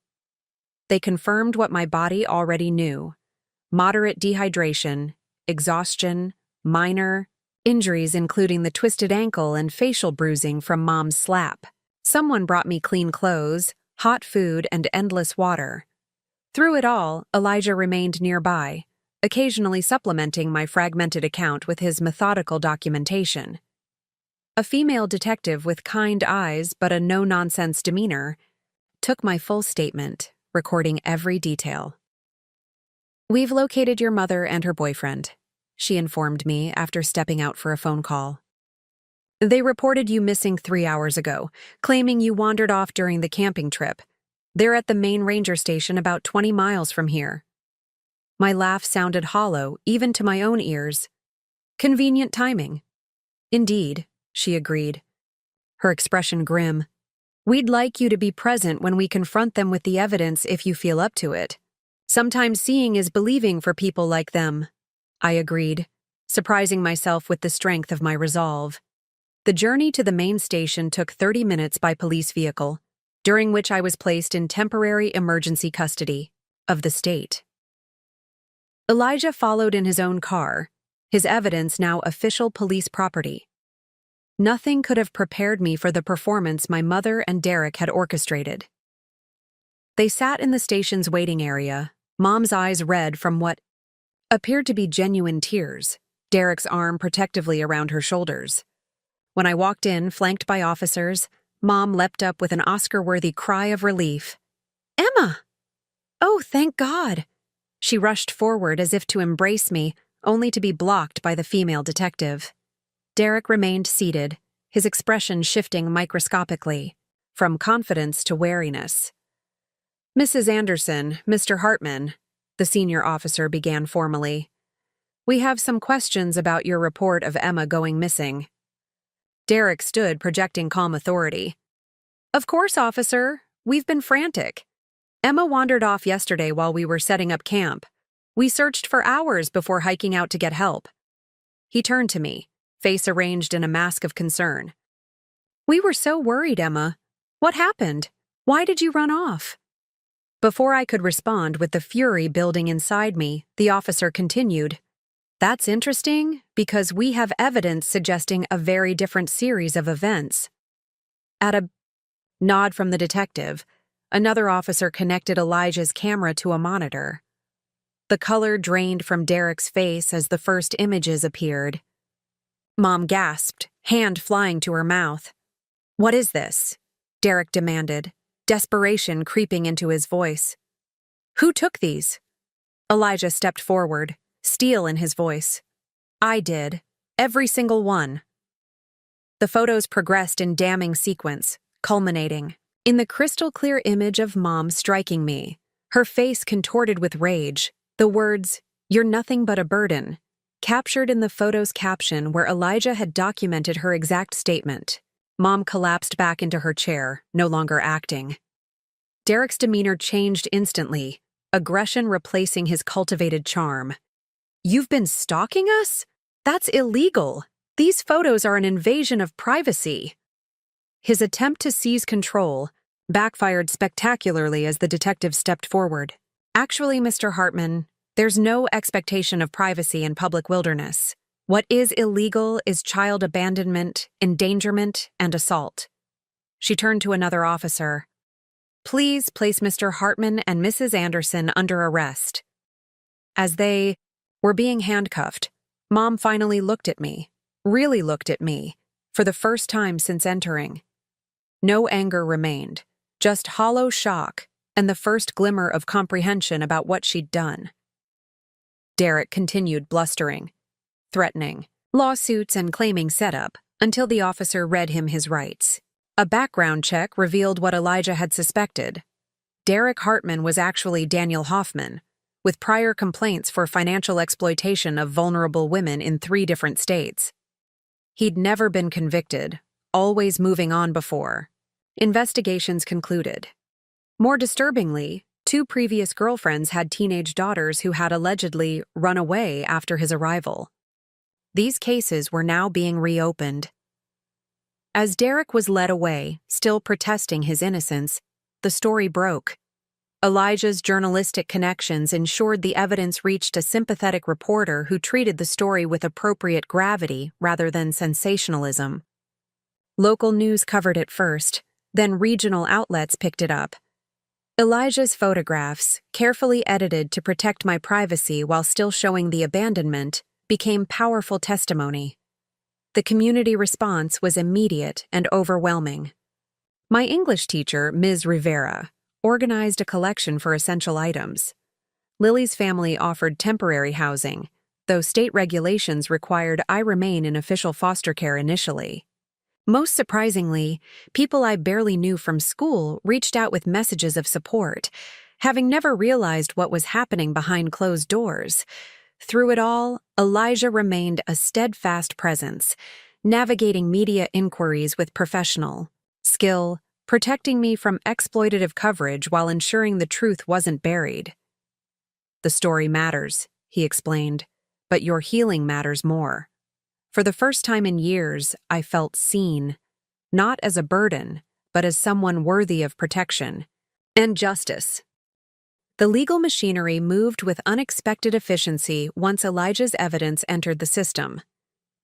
Speaker 1: They confirmed what my body already knew: moderate dehydration, exhaustion, minor injuries including the twisted ankle and facial bruising from Mom's slap. Someone brought me clean clothes, hot food, and endless water. Through it all, Elijah remained nearby, occasionally supplementing my fragmented account with his methodical documentation. A female detective with kind eyes but a no-nonsense demeanor took my full statement, recording every detail. We've located your mother and her boyfriend, she informed me after stepping out for a phone call. They reported you missing 3 hours ago, claiming you wandered off during the camping trip. They're at the main ranger station about 20 miles from here. My laugh sounded hollow, even to my own ears. Convenient timing. Indeed, she agreed, her expression grim. We'd like you to be present when we confront them with the evidence if you feel up to it. Sometimes seeing is believing for people like them. I agreed, surprising myself with the strength of my resolve. The journey to the main station took 30 minutes by police vehicle, during which I was placed in temporary emergency custody of the state. Elijah followed in his own car, his evidence now official police property. Nothing could have prepared me for the performance my mother and Derek had orchestrated. They sat in the station's waiting area, Mom's eyes red from what appeared to be genuine tears, Derek's arm protectively around her shoulders. When I walked in, flanked by officers, Mom leapt up with an Oscar-worthy cry of relief. Emma! Oh, thank God! She rushed forward as if to embrace me, only to be blocked by the female detective. Derek remained seated, his expression shifting microscopically, from confidence to wariness. "Mrs. Anderson, Mr. Hartman," the senior officer began formally. "We have some questions about your report of Emma going missing." Derek stood, projecting calm authority. "Of course, officer. We've been frantic. Emma wandered off yesterday while we were setting up camp. We searched for hours before hiking out to get help." He turned to me, face arranged in a mask of concern. "We were so worried, Emma. What happened? Why did you run off?" Before I could respond, with the fury building inside me, the officer continued. "That's interesting, because we have evidence suggesting a very different series of events." At a nod from the detective, another officer connected Elijah's camera to a monitor. The color drained from Derek's face as the first images appeared. Mom gasped, hand flying to her mouth. "What is this?" Derek demanded, desperation creeping into his voice. "Who took these?" Elijah stepped forward, steel in his voice. "I did. Every single one." The photos progressed in damning sequence, culminating in the crystal-clear image of Mom striking me, her face contorted with rage, the words, "You're nothing but a burden," captured in the photo's caption where Elijah had documented her exact statement. Mom collapsed back into her chair, no longer acting. Derek's demeanor changed instantly, aggression replacing his cultivated charm. "You've been stalking us? That's illegal. These photos are an invasion of privacy." His attempt to seize control backfired spectacularly as the detective stepped forward. "Actually, Mr. Hartman, there's no expectation of privacy in public wilderness. What is illegal is child abandonment, endangerment, and assault." She turned to another officer. "Please place Mr. Hartman and Mrs. Anderson under arrest." As they were being handcuffed, Mom finally looked at me, really looked at me, for the first time since entering. No anger remained, just hollow shock and the first glimmer of comprehension about what she'd done. Derek continued blustering, threatening, lawsuits and claiming setup, until the officer read him his rights. A background check revealed what Elijah had suspected. Derek Hartman was actually Daniel Hoffman, with prior complaints for financial exploitation of vulnerable women in 3 different states. He'd never been convicted, always moving on before. Investigations concluded. More disturbingly, 2 previous girlfriends had teenage daughters who had allegedly run away after his arrival. These cases were now being reopened. As Derek was led away, still protesting his innocence, the story broke. Elijah's journalistic connections ensured the evidence reached a sympathetic reporter who treated the story with appropriate gravity rather than sensationalism. Local news covered it first, then regional outlets picked it up. Elijah's photographs, carefully edited to protect my privacy while still showing the abandonment, became powerful testimony. The community response was immediate and overwhelming. My English teacher, Ms. Rivera, organized a collection for essential items. Lily's family offered temporary housing, though state regulations required I remain in official foster care initially. Most surprisingly, people I barely knew from school reached out with messages of support, having never realized what was happening behind closed doors. Through it all, Elijah remained a steadfast presence, navigating media inquiries with professional skill, protecting me from exploitative coverage while ensuring the truth wasn't buried. "The story matters," he explained, "but your healing matters more." For the first time in years, I felt seen, not as a burden, but as someone worthy of protection and justice. The legal machinery moved with unexpected efficiency once Elijah's evidence entered the system.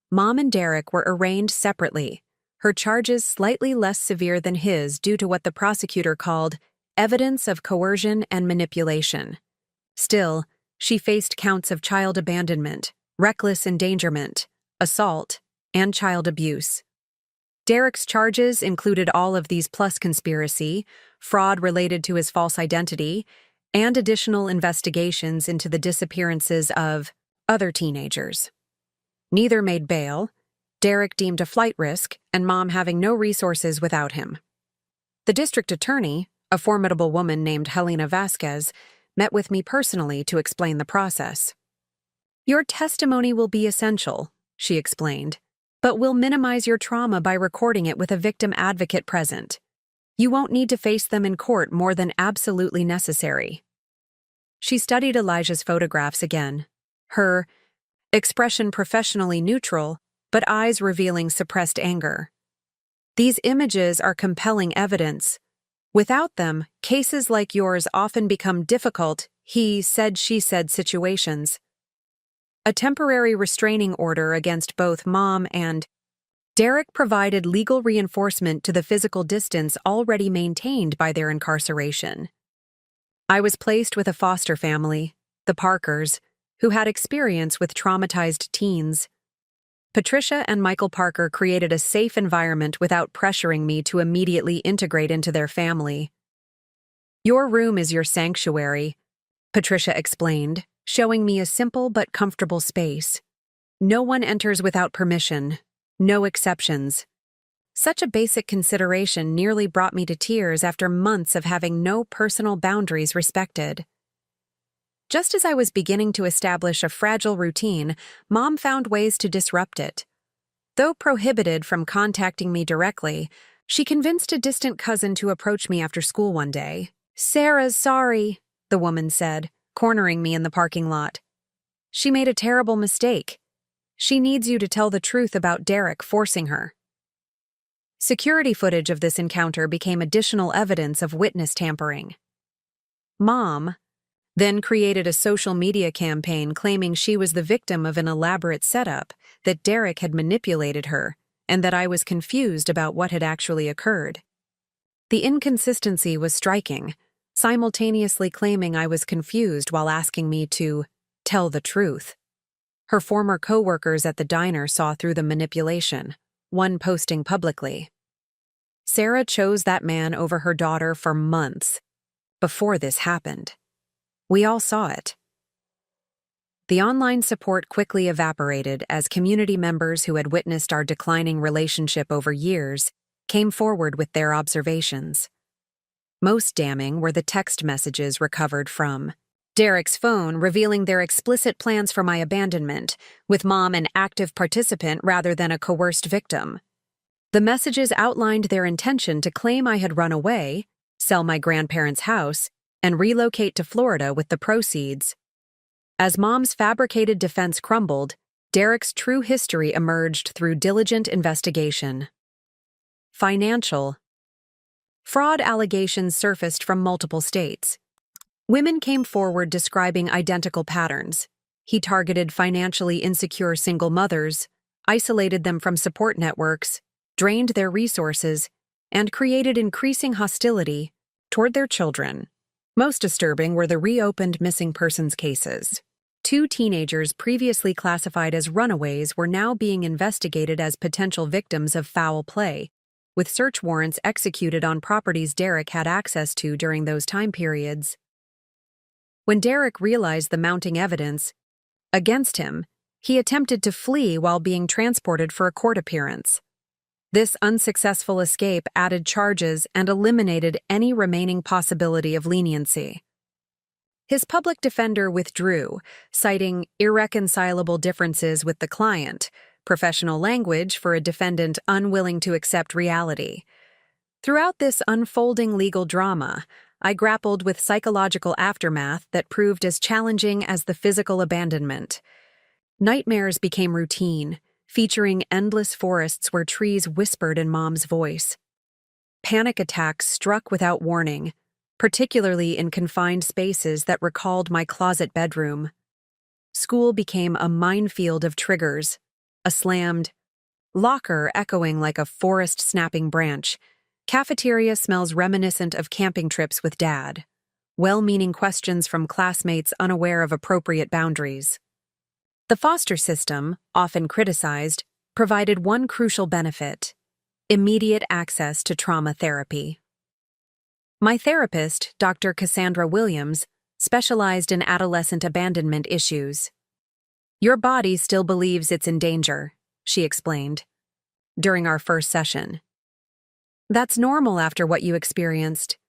Speaker 1: Mom and Derek were arraigned separately, her charges slightly less severe than his due to what the prosecutor called evidence of coercion and manipulation. Still, she faced counts of child abandonment, reckless endangerment, assault, and child abuse. Derek's charges included all of these plus conspiracy, fraud related to his false identity, and additional investigations into the disappearances of other teenagers. Neither made bail, Derek deemed a flight risk, and Mom having no resources without him. The district attorney, a formidable woman named Helena Vasquez, met with me personally to explain the process. "Your testimony will be essential," she explained, "but we'll minimize your trauma by recording it with a victim advocate present. You won't need to face them in court more than absolutely necessary." She studied Elijah's photographs again, her expression professionally neutral, but eyes revealing suppressed anger. "These images are compelling evidence. Without them, cases like yours often become difficult he said, she said situations. A temporary restraining order against both Mom and Derek provided legal reinforcement to the physical distance already maintained by their incarceration. I was placed with a foster family, the Parkers, who had experience with traumatized teens. Patricia and Michael Parker created a safe environment without pressuring me to immediately integrate into their family. "Your room is your sanctuary," Patricia explained, showing me a simple but comfortable space. "No one enters without permission, no exceptions." Such a basic consideration nearly brought me to tears after months of having no personal boundaries respected. Just as I was beginning to establish a fragile routine, Mom found ways to disrupt it. Though prohibited from contacting me directly, she convinced a distant cousin to approach me after school one day. "Sarah's sorry," the woman said, cornering me in the parking lot. "She made a terrible mistake. She needs you to tell the truth about Derek forcing her." Security footage of this encounter became additional evidence of witness tampering. Mom then created a social media campaign claiming she was the victim of an elaborate setup, that Derek had manipulated her, and that I was confused about what had actually occurred. The inconsistency was striking, simultaneously claiming I was confused while asking me to tell the truth. Her former co-workers at the diner saw through the manipulation, one posting publicly, "Sarah chose that man over her daughter for months before this happened. We all saw it." The online support quickly evaporated as community members who had witnessed our declining relationship over years came forward with their observations. Most damning were the text messages recovered from Derek's phone revealing their explicit plans for my abandonment, with Mom an active participant rather than a coerced victim. The messages outlined their intention to claim I had run away, sell my grandparents' house, and relocate to Florida with the proceeds. As Mom's fabricated defense crumbled, Derek's true history emerged through diligent investigation. Financial fraud allegations surfaced from multiple states. Women came forward describing identical patterns. He targeted financially insecure single mothers, isolated them from support networks, drained their resources, and created increasing hostility toward their children. Most disturbing were the reopened missing persons cases. 2 teenagers previously classified as runaways were now being investigated as potential victims of foul play, with search warrants executed on properties Derek had access to during those time periods. When Derek realized the mounting evidence against him, he attempted to flee while being transported for a court appearance. This unsuccessful escape added charges and eliminated any remaining possibility of leniency. His public defender withdrew, citing irreconcilable differences with the client, professional language for a defendant unwilling to accept reality. Throughout this unfolding legal drama, I grappled with psychological aftermath that proved as challenging as the physical abandonment. Nightmares became routine, featuring endless forests where trees whispered in Mom's voice. Panic attacks struck without warning, particularly in confined spaces that recalled my closet bedroom. School became a minefield of triggers, a slammed locker echoing like a forest-snapping branch. Cafeteria smells reminiscent of camping trips with Dad. Well-meaning questions from classmates unaware of appropriate boundaries. The foster system, often criticized, provided one crucial benefit: immediate access to trauma therapy. My therapist, Dr. Cassandra Williams, specialized in adolescent abandonment issues. Your body still believes it's in danger, she explained, during our first session. That's normal after what you experienced.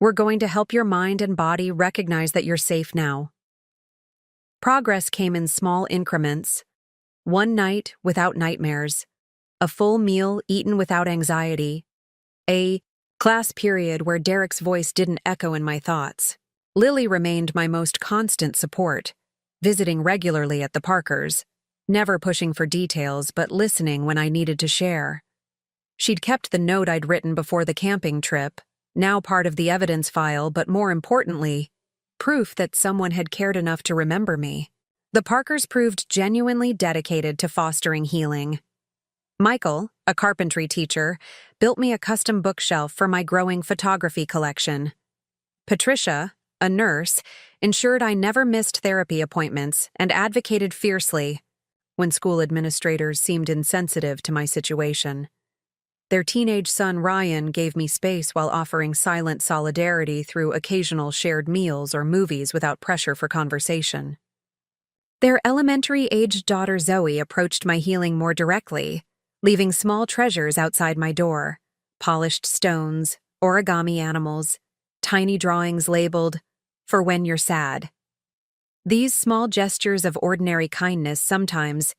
Speaker 1: We're going to help your mind and body recognize that you're safe now. Progress came in small increments. One night without nightmares, a full meal eaten without anxiety, a class period where Derek's voice didn't echo in my thoughts. Lily remained my most constant support, visiting regularly at the Parkers, never pushing for details but listening when I needed to share. She'd kept the note I'd written before the camping trip, now part of the evidence file, but more importantly, proof that someone had cared enough to remember me. The Parkers proved genuinely dedicated to fostering healing. Michael, a carpentry teacher, built me a custom bookshelf for my growing photography collection. Patricia, a nurse, ensured I never missed therapy appointments and advocated fiercely when school administrators seemed insensitive to my situation. Their teenage son Ryan gave me space while offering silent solidarity through occasional shared meals or movies without pressure for conversation. Their elementary-aged daughter Zoe approached my healing more directly, leaving small treasures outside my door: polished stones, origami animals, tiny drawings labeled, "For when you're sad." These small gestures of ordinary kindness sometimes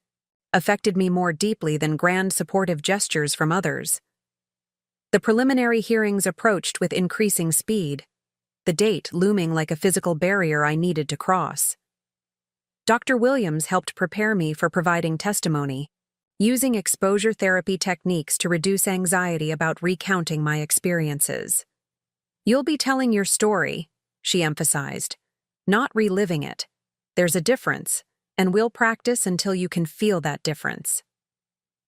Speaker 1: affected me more deeply than grand supportive gestures from others. The preliminary hearings approached with increasing speed, the date looming like a physical barrier I needed to cross. Dr. Williams helped prepare me for providing testimony, using exposure therapy techniques to reduce anxiety about recounting my experiences. "You'll be telling your story," she emphasized, "not reliving it. There's a difference, and we'll practice until you can feel that difference."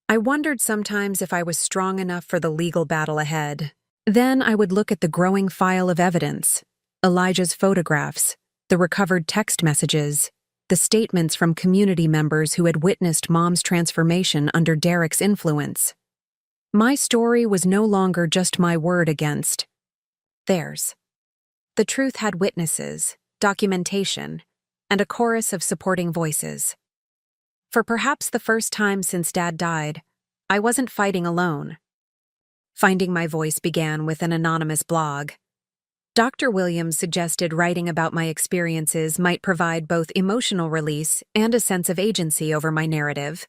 Speaker 1: I wondered sometimes if I was strong enough for the legal battle ahead. Then I would look at the growing file of evidence: Elijah's photographs, the recovered text messages, the statements from community members who had witnessed Mom's transformation under Derek's influence. My story was no longer just my word against theirs. The truth had witnesses, documentation, and a chorus of supporting voices. For perhaps the first time since Dad died, I wasn't fighting alone. Finding my voice began with an anonymous blog. Dr. Williams suggested writing about my experiences might provide both emotional release and a sense of agency over my narrative.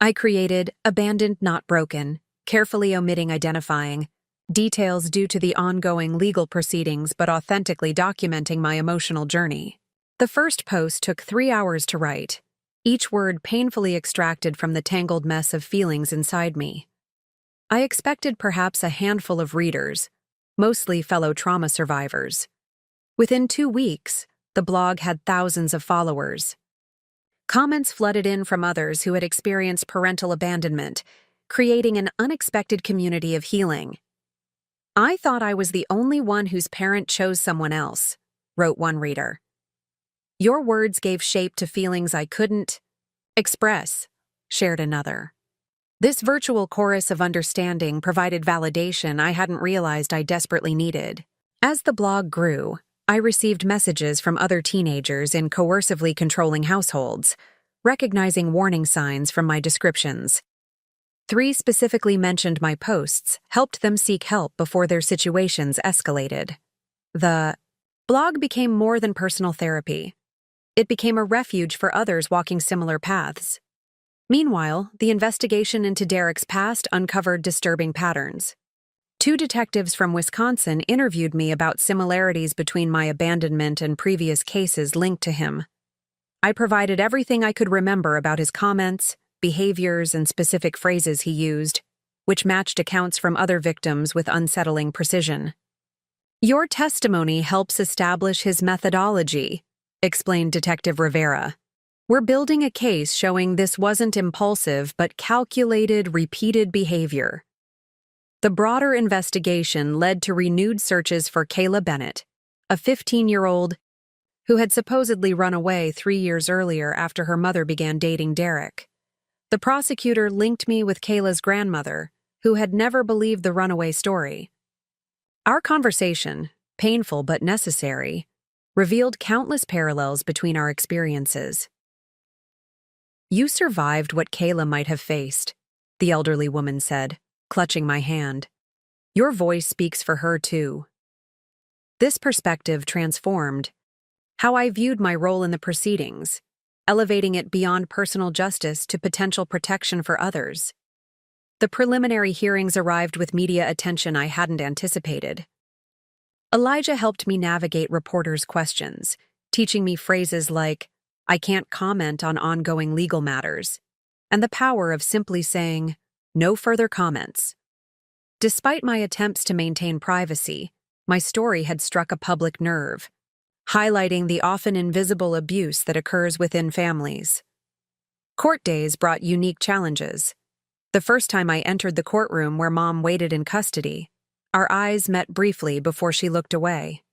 Speaker 1: I created Abandoned Not Broken, carefully omitting identifying details due to the ongoing legal proceedings but authentically documenting my emotional journey. The first post took 3 hours to write, each word painfully extracted from the tangled mess of feelings inside me. I expected perhaps a handful of readers, mostly fellow trauma survivors. Within 2 weeks, the blog had thousands of followers. Comments flooded in from others who had experienced parental abandonment, creating an unexpected community of healing. "I thought I was the only one whose parent chose someone else," wrote one reader. "Your words gave shape to feelings I couldn't express," shared another. This virtual chorus of understanding provided validation I hadn't realized I desperately needed. As the blog grew, I received messages from other teenagers in coercively controlling households, recognizing warning signs from my descriptions. 3 specifically mentioned my posts, helped them seek help before their situations escalated. The blog became more than personal therapy. It became a refuge for others walking similar paths. Meanwhile, the investigation into Derek's past uncovered disturbing patterns. 2 detectives from Wisconsin interviewed me about similarities between my abandonment and previous cases linked to him. I provided everything I could remember about his comments, behaviors, and specific phrases he used, which matched accounts from other victims with unsettling precision. "Your testimony helps establish his methodology," explained Detective Rivera. "We're building a case showing this wasn't impulsive but calculated, repeated behavior." The broader investigation led to renewed searches for Kayla Bennett, a 15-year-old who had supposedly run away 3 years earlier after her mother began dating Derek. The prosecutor linked me with Kayla's grandmother, who had never believed the runaway story. Our conversation, painful but necessary, revealed countless parallels between our experiences. You survived what Kayla might have faced, the elderly woman said, clutching my hand. Your voice speaks for her, too. This perspective transformed how I viewed my role in the proceedings, elevating it beyond personal justice to potential protection for others. The preliminary hearings arrived with media attention I hadn't anticipated. Elijah helped me navigate reporters' questions, teaching me phrases like, "I can't comment on ongoing legal matters," and the power of simply saying, "No further comments." Despite my attempts to maintain privacy, my story had struck a public nerve, highlighting the often invisible abuse that occurs within families. Court days brought unique challenges. The first time I entered the courtroom where Mom waited in custody, our eyes met briefly before she looked away.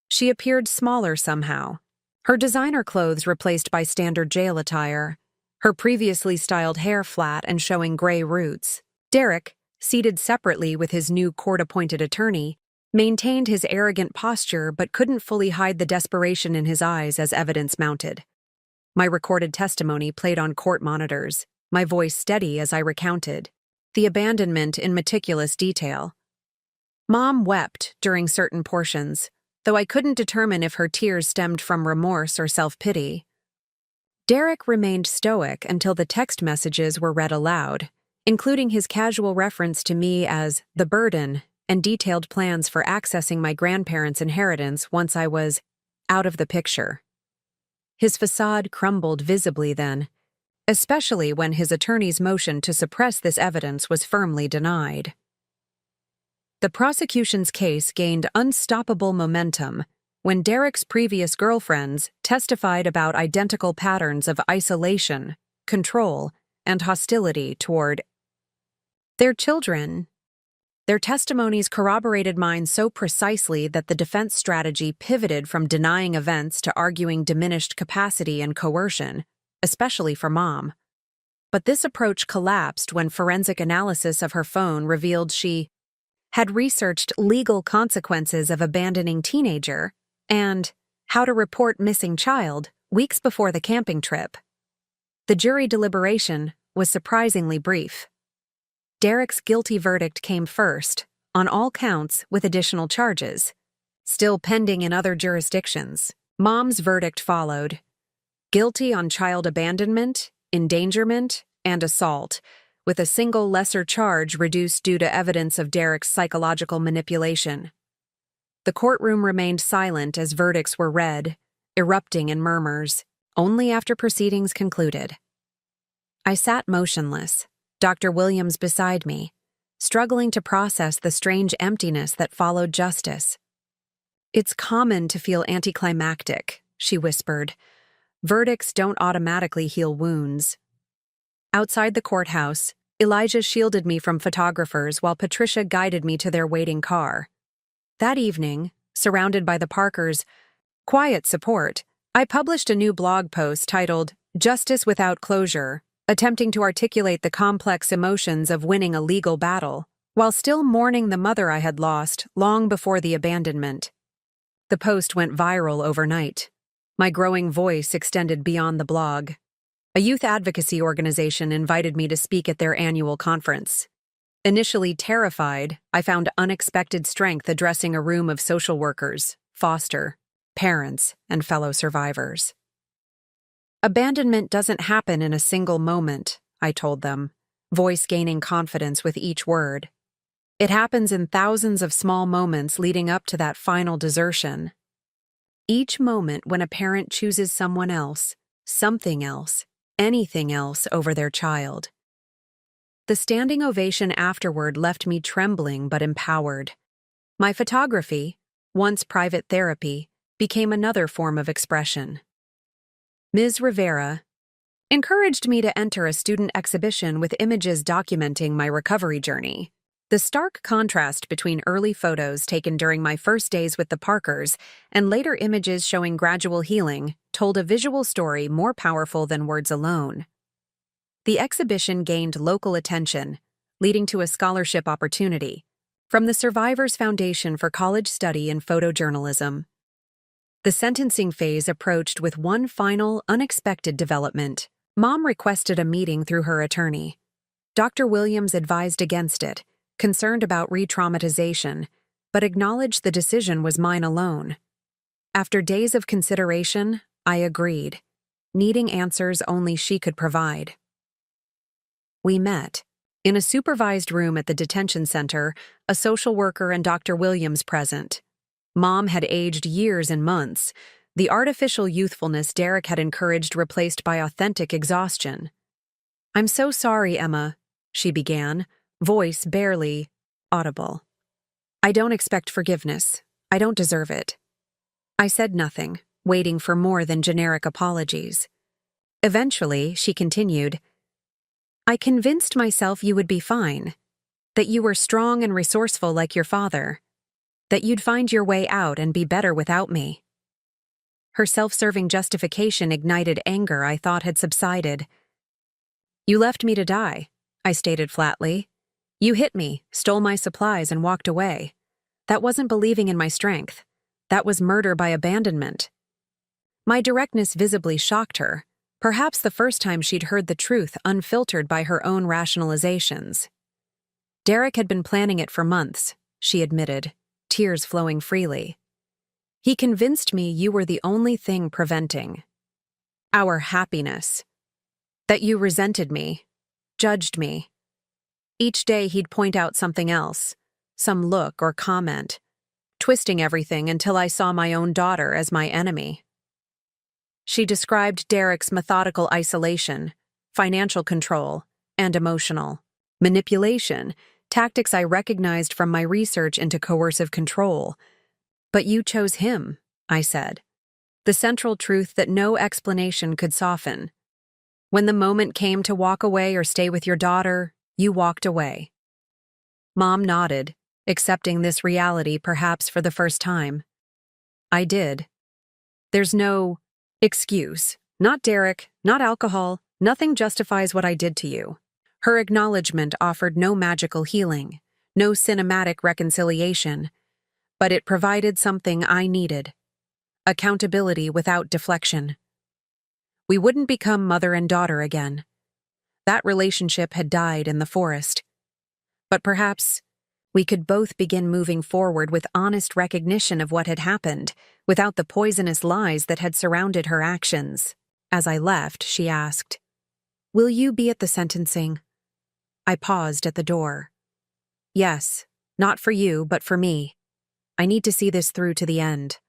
Speaker 1: She appeared smaller somehow, her designer clothes replaced by standard jail attire, her previously styled hair flat and showing gray roots. Derek, seated separately with his new court-appointed attorney, maintained his arrogant posture but couldn't fully hide the desperation in his eyes as evidence mounted. My recorded testimony played on court monitors, my voice steady as I recounted, the abandonment in meticulous detail. Mom wept during certain portions, though I couldn't determine if her tears stemmed from remorse or self-pity. Derek remained stoic until the text messages were read aloud, including his casual reference to me as the burden and detailed plans for accessing my grandparents' inheritance once I was out of the picture. His facade crumbled visibly then, especially when his attorney's motion to suppress this evidence was firmly denied. The prosecution's case gained unstoppable momentum when Derek's previous girlfriends testified about identical patterns of isolation, control, and hostility toward their children. Their testimonies corroborated mine so precisely that the defense strategy pivoted from denying events to arguing diminished capacity and coercion, especially for Mom. But this approach collapsed when forensic analysis of her phone revealed she had researched legal consequences of abandoning teenager and how to report missing child weeks before the camping trip. The jury deliberation was surprisingly brief. Derek's guilty verdict came first, on all counts with additional charges, still pending in other jurisdictions. Mom's verdict followed. Guilty on child abandonment, endangerment, and assault, with a single lesser charge reduced due to evidence of Derek's psychological manipulation. The courtroom remained silent as verdicts were read, erupting in murmurs, only after proceedings concluded. I sat motionless, Dr. Williams beside me, struggling to process the strange emptiness that followed justice. "It's common to feel anticlimactic," she whispered. "Verdicts don't automatically heal wounds." Outside the courthouse, Elijah shielded me from photographers while Patricia guided me to their waiting car. That evening, surrounded by the Parkers' quiet support, I published a new blog post titled "Justice Without Closure," attempting to articulate the complex emotions of winning a legal battle, while still mourning the mother I had lost long before the abandonment. The post went viral overnight. My growing voice extended beyond the blog. A youth advocacy organization invited me to speak at their annual conference. Initially terrified, I found unexpected strength addressing a room of social workers, foster, parents, and fellow survivors. "Abandonment doesn't happen in a single moment," I told them, voice gaining confidence with each word. "It happens in thousands of small moments leading up to that final desertion. Each moment when a parent chooses someone else, something else, anything else over their child." The standing ovation afterward left me trembling but empowered. My photography, once private therapy, became another form of expression. Ms. Rivera encouraged me to enter a student exhibition with images documenting my recovery journey. The stark contrast between early photos taken during my first days with the Parkers and later images showing gradual healing told a visual story more powerful than words alone. The exhibition gained local attention, leading to a scholarship opportunity from the Survivors Foundation for College Study in Photojournalism. The sentencing phase approached with one final, unexpected development. Mom requested a meeting through her attorney. Dr. Williams advised against it, concerned about re-traumatization, but acknowledged the decision was mine alone. After days of consideration, I agreed, needing answers only she could provide. We met. In a supervised room at the detention center, a social worker and Dr. Williams present. Mom had aged years and months. The artificial youthfulness Derek had encouraged replaced by authentic exhaustion. "I'm so sorry, Emma," she began, voice barely audible. "I don't expect forgiveness. I don't deserve it." I said nothing, waiting for more than generic apologies. Eventually, she continued, "I convinced myself you would be fine, that you were strong and resourceful like your father, that you'd find your way out and be better without me." Her self-serving justification ignited anger I thought had subsided. "You left me to die," I stated flatly. "You hit me, stole my supplies, and walked away. That wasn't believing in my strength. That was murder by abandonment." My directness visibly shocked her, perhaps the first time she'd heard the truth unfiltered by her own rationalizations. "Derek had been planning it for months," she admitted, tears flowing freely. "He convinced me you were the only thing preventing our happiness, that you resented me, judged me. Each day he'd point out something else, some look or comment, twisting everything until I saw my own daughter as my enemy." She described Derek's methodical isolation, financial control, and emotional manipulation, tactics I recognized from my research into coercive control. "But you chose him," I said. The central truth that no explanation could soften. "When the moment came to walk away or stay with your daughter, you walked away." Mom nodded, accepting this reality perhaps for the first time. I did. "There's no excuse. Not Derek, not alcohol, nothing justifies what I did to you." Her acknowledgement offered no magical healing, no cinematic reconciliation, but it provided something I needed: accountability without deflection. We wouldn't become mother and daughter again. That relationship had died in the forest. But perhaps we could both begin moving forward with honest recognition of what had happened, without the poisonous lies that had surrounded her actions. As I left, she asked, "Will you be at the sentencing?" I paused at the door. "Yes, not for you, but for me. I need to see this through to the end."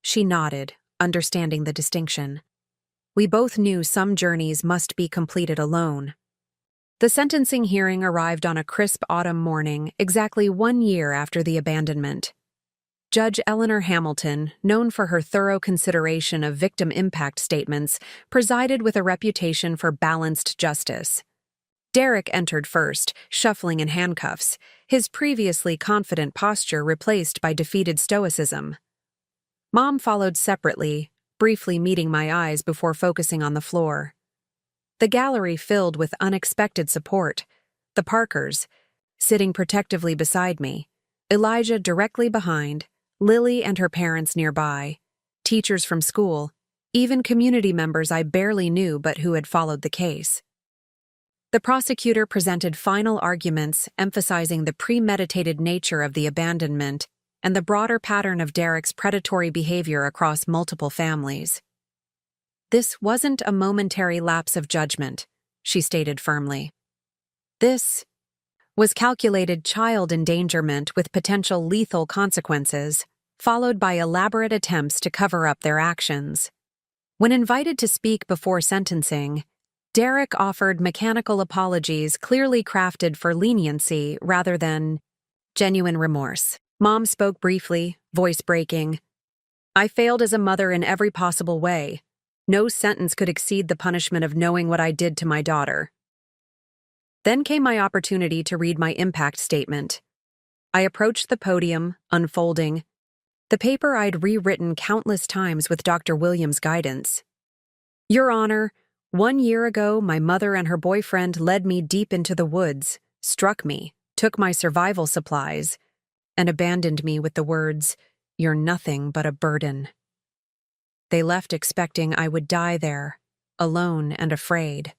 Speaker 1: She nodded, understanding the distinction. We both knew some journeys must be completed alone. The sentencing hearing arrived on a crisp autumn morning, exactly 1 year after the abandonment. Judge Eleanor Hamilton, known for her thorough consideration of victim impact statements, presided with a reputation for balanced justice. Derek entered first, shuffling in handcuffs, his previously confident posture replaced by defeated stoicism. Mom followed separately, briefly meeting my eyes before focusing on the floor. The gallery filled with unexpected support. The Parkers, sitting protectively beside me, Elijah directly behind, Lily and her parents nearby, teachers from school, even community members I barely knew but who had followed the case. The prosecutor presented final arguments emphasizing the premeditated nature of the abandonment and the broader pattern of Derek's predatory behavior across multiple families. "This wasn't a momentary lapse of judgment," she stated firmly. "This was calculated child endangerment with potential lethal consequences, followed by elaborate attempts to cover up their actions." When invited to speak before sentencing, Derek offered mechanical apologies clearly crafted for leniency rather than genuine remorse. Mom spoke briefly, voice breaking. "I failed as a mother in every possible way. No sentence could exceed the punishment of knowing what I did to my daughter." Then came my opportunity to read my impact statement. I approached the podium, unfolding the paper I'd rewritten countless times with Dr. Williams' guidance. "Your Honor, 1 year ago, my mother and her boyfriend led me deep into the woods, struck me, took my survival supplies, and abandoned me with the words, 'You're nothing but a burden.' They left expecting I would die there, alone and afraid.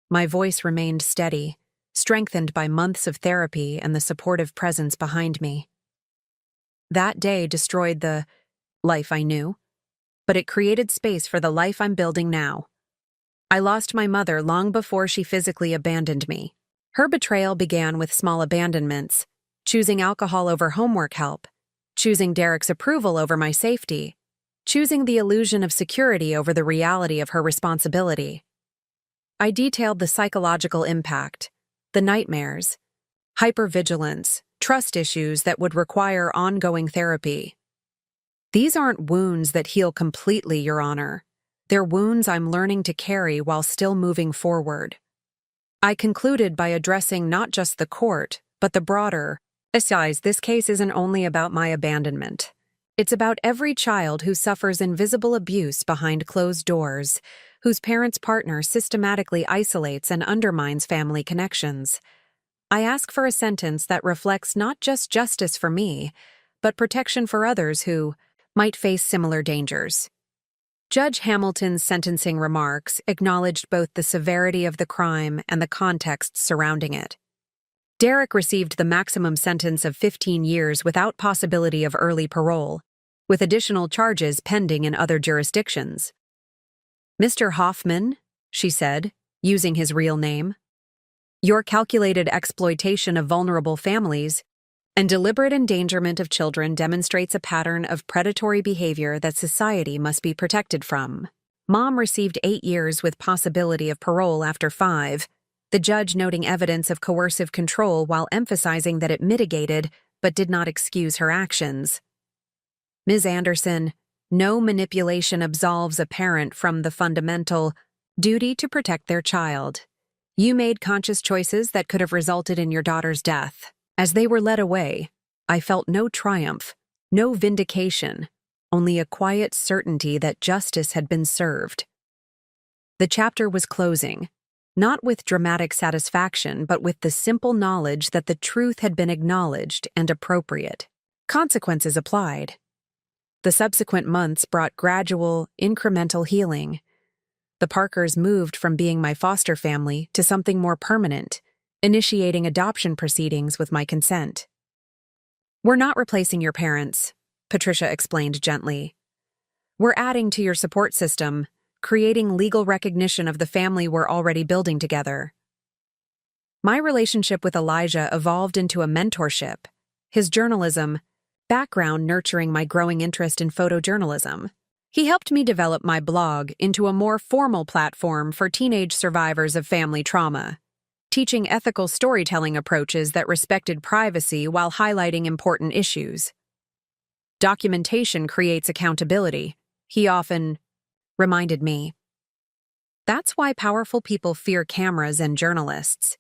Speaker 1: My voice remained steady, strengthened by months of therapy and the supportive presence behind me. That day destroyed the life I knew, but it created space for the life I'm building now. I lost my mother long before she physically abandoned me. Her betrayal began with small abandonments, choosing alcohol over homework help, choosing Derek's approval over my safety, choosing the illusion of security over the reality of her responsibility. I detailed the psychological impact, the nightmares, hypervigilance, trust issues that would require ongoing therapy. These aren't wounds that heal completely, Your Honor. They're wounds I'm learning to carry while still moving forward. I concluded by addressing not just the court, but the broader, besides, this case isn't only about my abandonment. It's about every child who suffers invisible abuse behind closed doors, whose parent's partner systematically isolates and undermines family connections. I ask for a sentence that reflects not just justice for me, but protection for others who might face similar dangers. Judge Hamilton's sentencing remarks acknowledged both the severity of the crime and the context surrounding it. Derek received the maximum sentence of 15 years without possibility of early parole, with additional charges pending in other jurisdictions. Mr. Hoffman, she said, using his real name, your calculated exploitation of vulnerable families and deliberate endangerment of children demonstrates a pattern of predatory behavior that society must be protected from. Mom received 8 years with possibility of parole after 5, the judge noting evidence of coercive control while emphasizing that it mitigated but did not excuse her actions. Ms. Anderson, no manipulation absolves a parent from the fundamental duty to protect their child. You made conscious choices that could have resulted in your daughter's death. As they were led away, I felt no triumph, no vindication, only a quiet certainty that justice had been served. The chapter was closing, not with dramatic satisfaction, but with the simple knowledge that the truth had been acknowledged and appropriate. Consequences applied. The subsequent months brought gradual, incremental healing. The Parkers moved from being my foster family to something more permanent, initiating adoption proceedings with my consent. We're not replacing your parents, Patricia explained gently. We're adding to your support system, creating legal recognition of the family we're already building together. My relationship with Elijah evolved into a mentorship, his journalism background nurturing my growing interest in photojournalism. He helped me develop my blog into a more formal platform for teenage survivors of family trauma, teaching ethical storytelling approaches that respected privacy while highlighting important issues. Documentation creates accountability, he often reminded me. That's why powerful people fear cameras and journalists.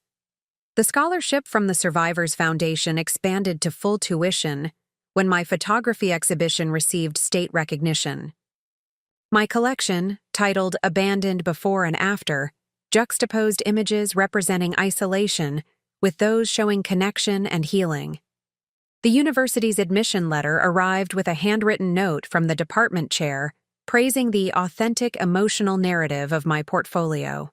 Speaker 1: The scholarship from the Survivors Foundation expanded to full tuition when my photography exhibition received state recognition. My collection, titled Abandoned Before and After, juxtaposed images representing isolation with those showing connection and healing. The university's admission letter arrived with a handwritten note from the department chair praising the authentic emotional narrative of my portfolio.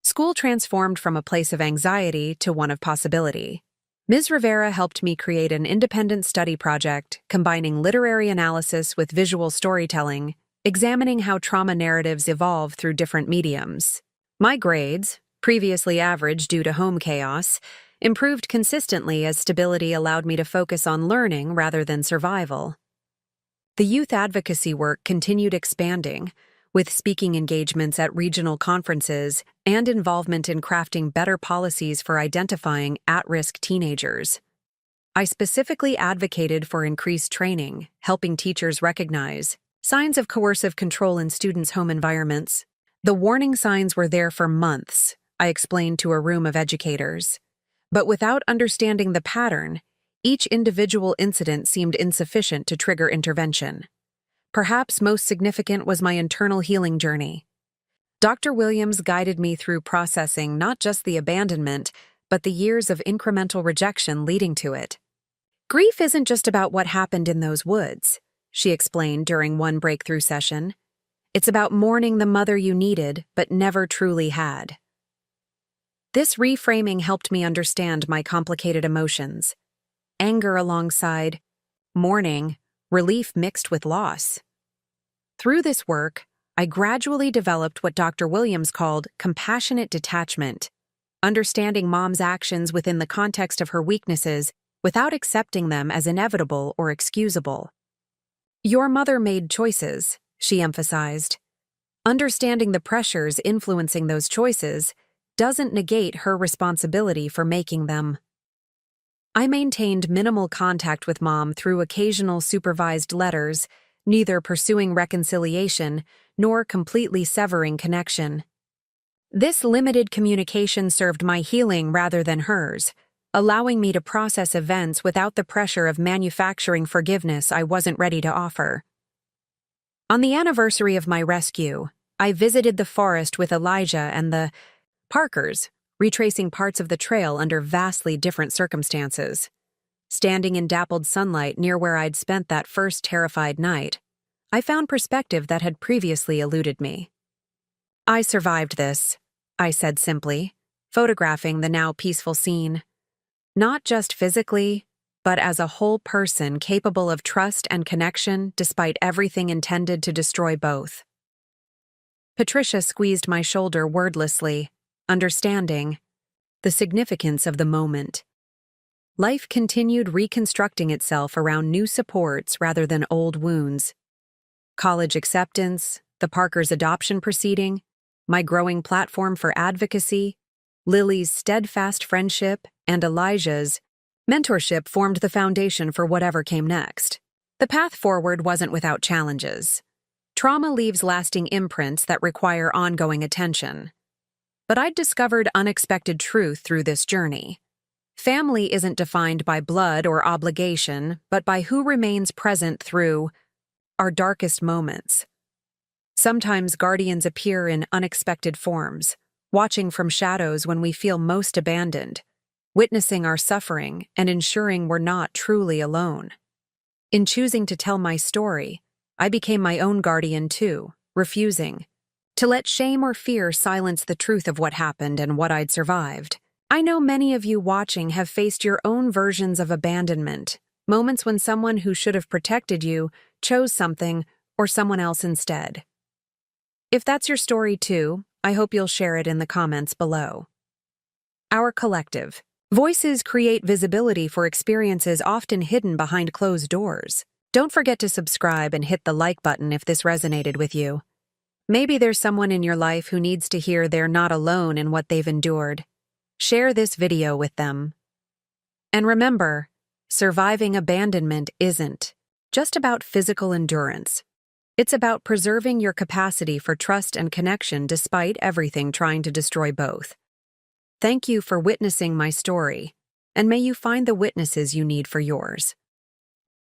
Speaker 1: School transformed from a place of anxiety to one of possibility. Ms. Rivera helped me create an independent study project combining literary analysis with visual storytelling, examining how trauma narratives evolve through different mediums. My grades, previously average due to home chaos, improved consistently as stability allowed me to focus on learning rather than survival. The youth advocacy work continued expanding, with speaking engagements at regional conferences and involvement in crafting better policies for identifying at-risk teenagers. I specifically advocated for increased training, helping teachers recognize signs of coercive control in students' home environments. The warning signs were there for months, I explained to a room of educators. But without understanding the pattern, each individual incident seemed insufficient to trigger intervention. Perhaps most significant was my internal healing journey. Dr. Williams guided me through processing not just the abandonment, but the years of incremental rejection leading to it. Grief isn't just about what happened in those woods, she explained during one breakthrough session. It's about mourning the mother you needed but never truly had. This reframing helped me understand my complicated emotions. Anger alongside mourning, relief mixed with loss. Through this work, I gradually developed what Dr. Williams called compassionate detachment, understanding Mom's actions within the context of her weaknesses without accepting them as inevitable or excusable. Your mother made choices, she emphasized. Understanding the pressures influencing those choices doesn't negate her responsibility for making them. I maintained minimal contact with Mom through occasional supervised letters, neither pursuing reconciliation nor completely severing connection. This limited communication served my healing rather than hers, allowing me to process events without the pressure of manufacturing forgiveness I wasn't ready to offer. On the anniversary of my rescue, I visited the forest with Elijah and the Parkers, retracing parts of the trail under vastly different circumstances. Standing in dappled sunlight near where I'd spent that first terrified night, I found perspective that had previously eluded me. I survived this, I said simply, photographing the now peaceful scene. Not just physically, but as a whole person capable of trust and connection despite everything intended to destroy both. Patricia squeezed my shoulder wordlessly, understanding the significance of the moment. Life continued reconstructing itself around new supports rather than old wounds. College acceptance, the Parkers' adoption proceeding, my growing platform for advocacy, Lily's steadfast friendship, and Elijah's mentorship formed the foundation for whatever came next. The path forward wasn't without challenges. Trauma leaves lasting imprints that require ongoing attention. But I'd discovered unexpected truth through this journey. Family isn't defined by blood or obligation, but by who remains present through our darkest moments. Sometimes guardians appear in unexpected forms, watching from shadows when we feel most abandoned, witnessing our suffering and ensuring we're not truly alone. In choosing to tell my story, I became my own guardian too, refusing to let shame or fear silence the truth of what happened and what I'd survived. I know many of you watching have faced your own versions of abandonment, moments when someone who should have protected you chose something or someone else instead. If that's your story too, I hope you'll share it in the comments below. Our collective voices create visibility for experiences often hidden behind closed doors. Don't forget to subscribe and hit the like button if this resonated with you. Maybe there's someone in your life who needs to hear they're not alone in what they've endured. Share this video with them. And remember, surviving abandonment isn't just about physical endurance. It's about preserving your capacity for trust and connection despite everything trying to destroy both. Thank you for witnessing my story, and may you find the witnesses you need for yours.